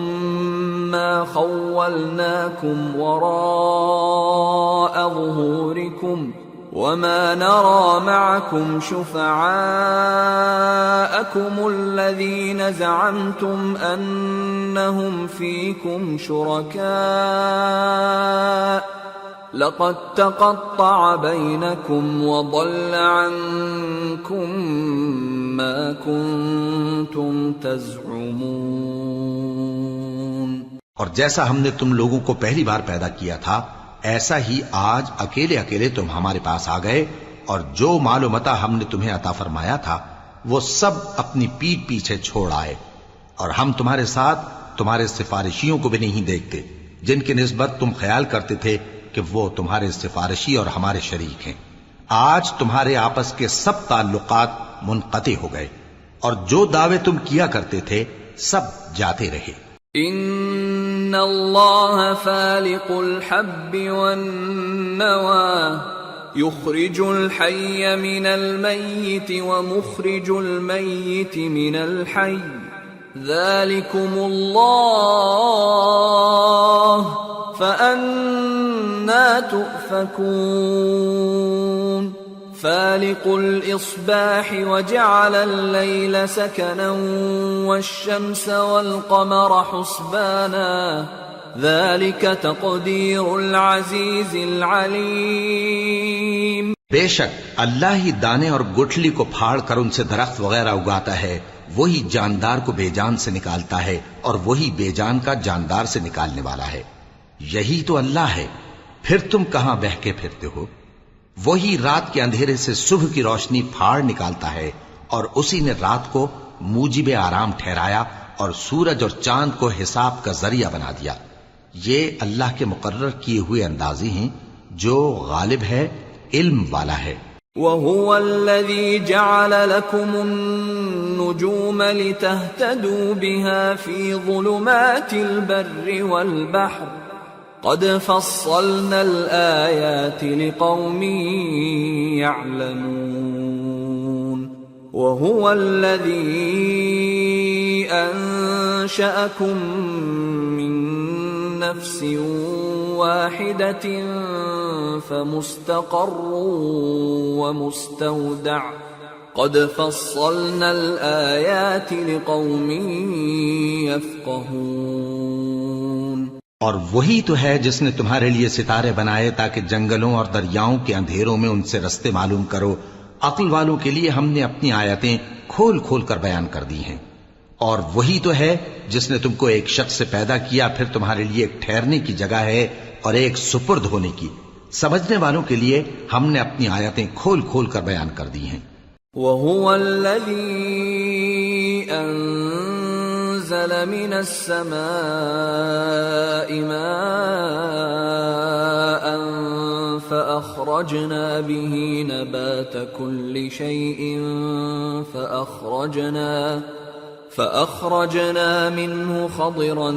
مَّا خَوَّلْنَاكُمْ وَرَاءَ ظُهُورِكُمْ وَمَا نَرَىٰ مَعَكُمْ شُفَعَاءَكُمُ الَّذِينَ زَعَمْتُمْ أَنَّهُمْ فِيكُمْ شُرَكَاءُ لَقَد تَّقَطَّعَ بَيْنَكُمْ وَضَلَّ عَنكُم مَّا كُنتُمْ تَزْعُمُونَ۔ اور جیسا ہم نے تم لوگوں کو پہلی بار پیدا کیا تھا، ایسا ہی آج اکیلے اکیلے تم ہمارے پاس آ گئے، اور جو مال و متاع ہم نے تمہیں عطا فرمایا تھا وہ سب اپنی پیٹھ پیچھے چھوڑ آئے، اور ہم تمہارے ساتھ تمہارے سفارشیوں کو بھی نہیں دیکھتے جن کی نسبت تم خیال کرتے تھے کہ وہ تمہارے سفارشی اور ہمارے شریک ہیں۔ آج تمہارے آپس کے سب تعلقات منقطع ہو گئے، اور جو دعوے تم کیا کرتے تھے سب جاتے رہے۔ ان اللہ فالق الحب والنوى يخرج الحي من الميت ومخرج الميت من الحي ذلكم الله فأنا تؤفكون فالق الإصباح وجعل الليل سكنا والشمس والقمر حسبانا ذلك تقدير العزيز العليم۔ بے شک اللہ ہی دانے اور گٹھلی کو پھاڑ کر ان سے درخت وغیرہ اگاتا ہے، وہی جاندار کو بے جان سے نکالتا ہے اور وہی بے جان کا جاندار سے نکالنے والا ہے۔ یہی تو اللہ ہے، پھر تم کہاں بہہ کے پھرتے ہو؟ وہی رات کے اندھیرے سے صبح کی روشنی پھاڑ نکالتا ہے، اور اسی نے رات کو موجب آرام ٹھہرایا اور سورج اور چاند کو حساب کا ذریعہ بنا دیا۔ یہ اللہ کے مقرر کیے ہوئے اندازی ہیں جو غالب ہے، علم والا ہے۔ وَهُوَ الَّذِي جَعَلَ لَكُمُ النُّجُومَ لِتَهْتَدُوا بِهَا فِي ظُلُمَاتِ الْبَرِّ وَالْبَحْرِ قَدْ فَصَّلْنَا الْآيَاتِ لِقَوْمٍ يَعْلَمُونَ وَهُوَ الَّذِي أَنشَأَكُم مِّن نَّفْسٍ وَاحِدَةٍ فَمُسْتَقَرٌّ وَمُسْتَوْدَعٌ قَدْ فَصَّلْنَا الْآيَاتِ لِقَوْمٍ يَفْقَهُونَ۔ اور وہی تو ہے جس نے تمہارے لیے ستارے بنائے تاکہ جنگلوں اور دریاؤں کے اندھیروں میں ان سے رستے معلوم کرو۔ عقل والوں کے لیے ہم نے اپنی آیتیں کھول کھول کر بیان کر دی ہیں۔ اور وہی تو ہے جس نے تم کو ایک شخص سے پیدا کیا، پھر تمہارے لیے ایک ٹھہرنے کی جگہ ہے اور ایک سپرد ہونے کی۔ سمجھنے والوں کے لیے ہم نے اپنی آیتیں کھول کھول کر بیان کر دی ہیں۔ وَهُوَ الَّذِي أَنزَلَ مِنَ السَّمَاءِ مَاءً فَأَخْرَجْنَا بِهِ نَبَاتَ كُلِّ شَيْءٍ فأخرجنا منه خضرا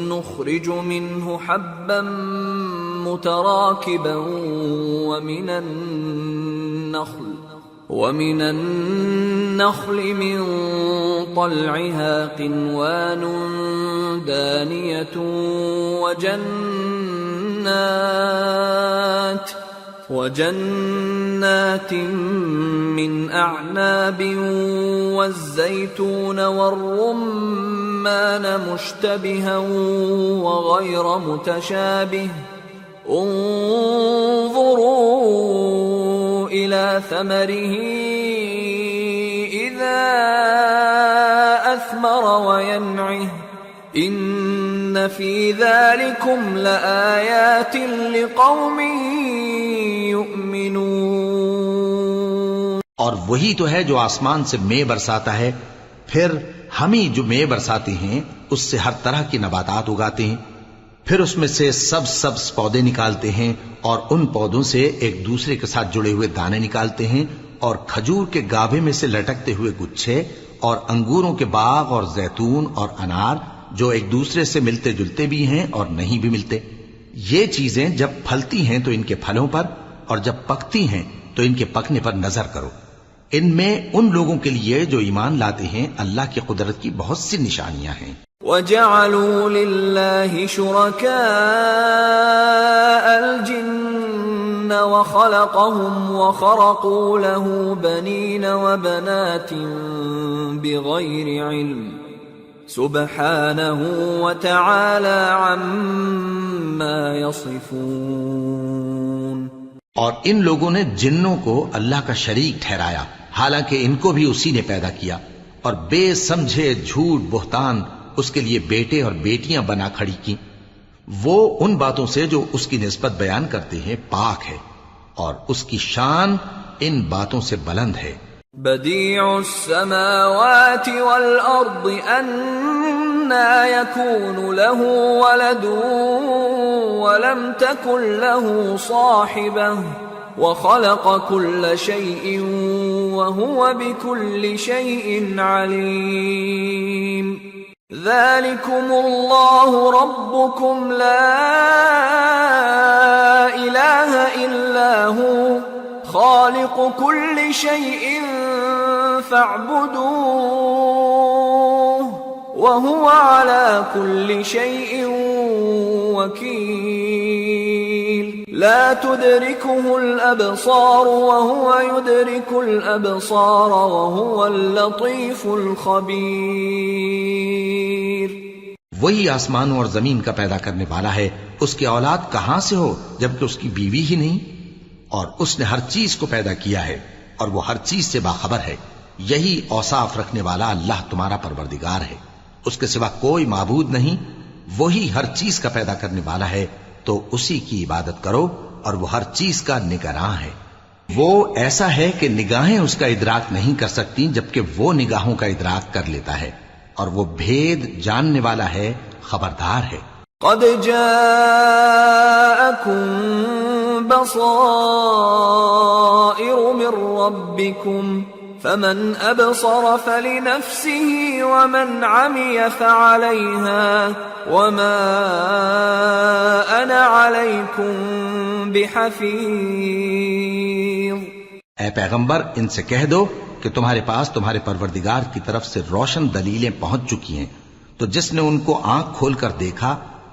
نخرج منه حبا متراكبا ومن النخل من طلعها قنوان دانية وجنات من أعناب والزيتون والرمان مشتبها وغير متشابه انظروا إلى ثمره إذا أثمر وينعه إن في ذلكم لآيات لقوم يؤمنون۔ اور وہی تو ہے جو آسمان سے مے برساتا ہے، پھر ہم ہی جو مے برساتے ہیں اس سے ہر طرح کی نباتات اگاتے ہیں، پھر اس میں سے سبز پودے نکالتے ہیں اور ان پودوں سے ایک دوسرے کے ساتھ جڑے ہوئے دانے نکالتے ہیں، اور کھجور کے گابھے میں سے لٹکتے ہوئے گچھے، اور انگوروں کے باغ اور زیتون اور انار جو ایک دوسرے سے ملتے جلتے بھی ہیں اور نہیں بھی ملتے۔ یہ چیزیں جب پھلتی ہیں تو ان کے پھلوں پر، اور جب پکتی ہیں تو ان کے پکنے پر نظر کرو۔ ان میں ان لوگوں کے لیے جو ایمان لاتے ہیں اللہ کی قدرت کی بہت سی نشانیاں ہیں. وَجَعَلُوا لِلَّهِ شُرَكَاءَ الْجِنَّ وَخَلَقَهُمْ وَخَرَقُوا لَهُ بَنِينَ وَبَنَاتٍ بِغَيْرِ عِلْمٍ سُبْحَانَهُ وَتَعَالَى عَمَّا يَصِفُونَ. اور ان لوگوں نے جنوں کو اللہ کا شریک ٹھہرایا حالانکہ ان کو بھی اسی نے پیدا کیا، اور بے سمجھے جھوٹ بہتان اس کے لیے بیٹے اور بیٹیاں بنا کھڑی کی. وہ ان باتوں سے جو اس کی نسبت بیان کرتے ہیں پاک ہے، اور اس کی شان ان باتوں سے بلند ہے. بديع السماوات والأرض أنى يكون له ولد ولم تكن له صاحبة وخلق كل شيء وهو بكل شيء عليم. ذلكم الله ربكم لا إله إلا هو خالق كل شيء فاعبدوه وهو على كل شيء وكيل. لا تدركه الأبصار وهو يدرك الأبصار وهو اللطيف الخبير. وہی آسمانوں اور زمین کا پیدا کرنے والا ہے، اس کی اولاد کہاں سے ہو جبکہ اس کی بیوی ہی نہیں، اور اس نے ہر چیز کو پیدا کیا ہے اور وہ ہر چیز سے باخبر ہے. یہی اوصاف رکھنے والا اللہ تمہارا پروردگار ہے، اس کے سوا کوئی معبود نہیں. وہی ہر چیز کا پیدا کرنے والا ہے تو اسی کی عبادت کرو، اور وہ ہر چیز کا نگراں ہے. وہ ایسا ہے کہ نگاہیں اس کا ادراک نہیں کر سکتی جبکہ وہ نگاہوں کا ادراک کر لیتا ہے، اور وہ بھید جاننے والا ہے، خبردار ہے. قد جاءكم بصائر من ربكم فمن أبصر فلنفسه ومن عمي فعليها وما أنا عليكم بحفيظ. اے پیغمبر ان سے کہہ دو کہ تمہارے پاس تمہارے پروردگار کی طرف سے روشن دلیلیں پہنچ چکی ہیں، تو جس نے ان کو آنکھ کھول کر دیکھا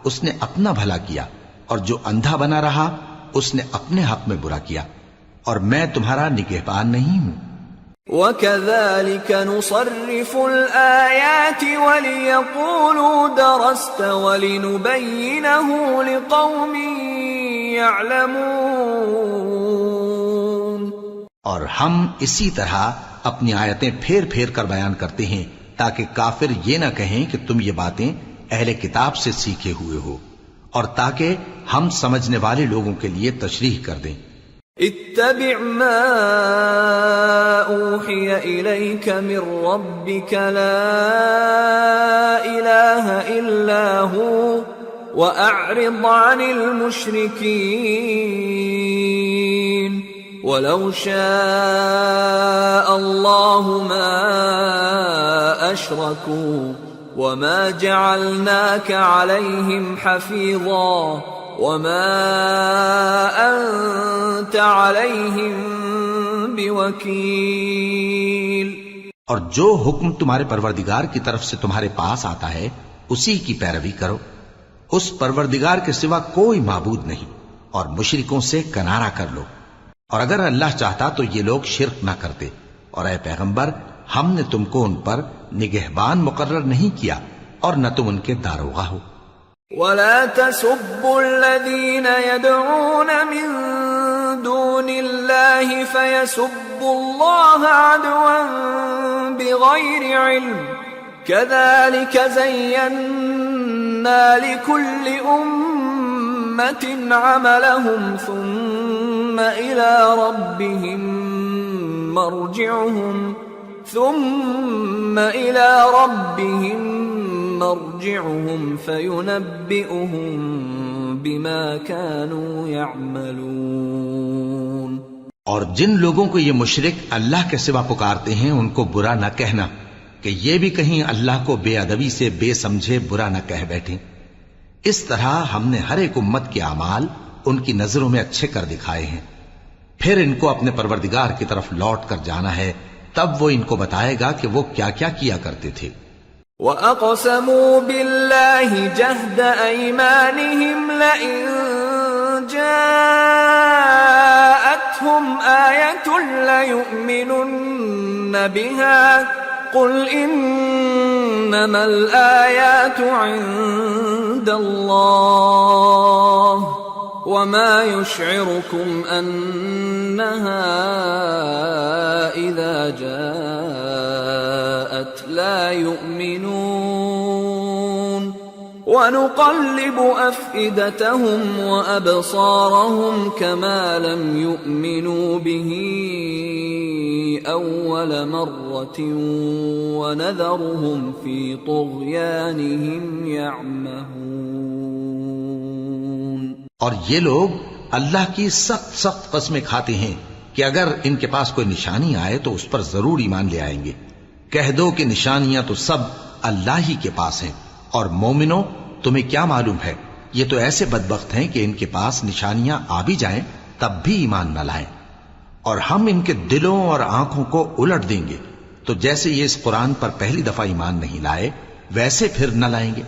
اس نے اپنا بھلا کیا، اور جو اندھا بنا رہا اس نے اپنے حق میں برا کیا، اور میں تمہارا نگہبان نہیں ہوں. وَكَذَلِكَ نُصَرِّفُ الْآيَاتِ وَلِيَقُولُوا دَرَسْتَ وَلِنُبَيِّنَهُ لِقَوْمٍ يَعْلَمُونَ. اور ہم اسی طرح اپنی آیتیں پھیر پھیر کر بیان کرتے ہیں تاکہ کافر یہ نہ کہیں کہ تم یہ باتیں اہل کتاب سے سیکھے ہوئے ہو، اور تاکہ ہم سمجھنے والے لوگوں کے لیے تشریح کر دیں. اتبع ما اوحی الیک من ربک لا الہ الا ہو واعرض عن المشرکین ولو شاء اللہ ما اشرکوا وما جعلناك عليهم حفيظا وما أنت عليهم بوكيل. اور جو حکم تمہارے پروردگار کی طرف سے تمہارے پاس آتا ہے اسی کی پیروی کرو. اس پروردگار کے سوا کوئی معبود نہیں، اور مشرکوں سے کنارہ کر لو. اور اگر اللہ چاہتا تو یہ لوگ شرک نہ کرتے. اور اے پیغمبر ہم نے تم کو ان پر نگہبان مقرر نہیں کیا اور نہ تم ان کے داروغہ ہو. وَلَا تَسُبُّوا الَّذِينَ يَدْعُونَ مِن دُونِ اللَّهِ فَيَسُبُّوا اللَّهَ عَدْوًا بِغَيْرِ عِلْمٍ كَذَلِكَ زَيَّنَّا لِكُلِّ أُمَّةٍ عَمَلَهُمْ ثُمَّ إِلَى رَبِّهِمْ مرجعهم فينبئهم بما كانوا يعملون. اور جن لوگوں کو یہ مشرک اللہ کے سوا پکارتے ہیں ان کو برا نہ کہنا کہ یہ بھی کہیں اللہ کو بے ادبی سے بے سمجھے برا نہ کہہ بیٹھیں. اس طرح ہم نے ہر ایک امت کے اعمال ان کی نظروں میں اچھے کر دکھائے ہیں. پھر ان کو اپنے پروردگار کی طرف لوٹ کر جانا ہے، تب وہ ان کو بتائے گا کہ وہ کیا کیا کیا کرتے تھے۔ وَأَقْسَمُوا بِاللَّهِ جَهْدَ أَيْمَانِهِمْ لَئِن جَاءَتْهُمْ آيَةٌ لَيُؤْمِنُنَّ بِهَا قُلْ إِنَّمَا الْآيَاتُ عِندَ اللَّهِ وَمَا يُشْعِرُكُمْ أَنَّهَا إِذَا جَاءَتْ لَا يُؤْمِنُونَ وَنُقَلِّبُ أَفْئِدَتَهُمْ وَأَبْصَارَهُمْ كَمَا لَمْ يُؤْمِنُوا بِهِ أَوَّلَ مَرَّةٍ وَنَذَرُهُمْ فِي طُغْيَانِهِمْ يَعْمَهُونَ۔ اور یہ لوگ اللہ کی سخت سخت قسمیں کھاتے ہیں کہ اگر ان کے پاس کوئی نشانی آئے تو اس پر ضرور ایمان لے آئیں گے۔ کہہ دو کہ نشانیاں تو سب اللہ ہی کے پاس ہیں، اور مومنوں تمہیں کیا معلوم ہے، یہ تو ایسے بدبخت ہیں کہ ان کے پاس نشانیاں آ بھی جائیں تب بھی ایمان نہ لائیں، اور ہم ان کے دلوں اور آنکھوں کو الٹ دیں گے، تو جیسے یہ اس قرآن پر پہلی دفعہ ایمان نہیں لائے ویسے پھر نہ لائیں گے،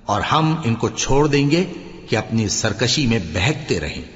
اور ہم ان کو چھوڑ دیں گے کہ اپنی سرکشی میں بہکتے رہیں۔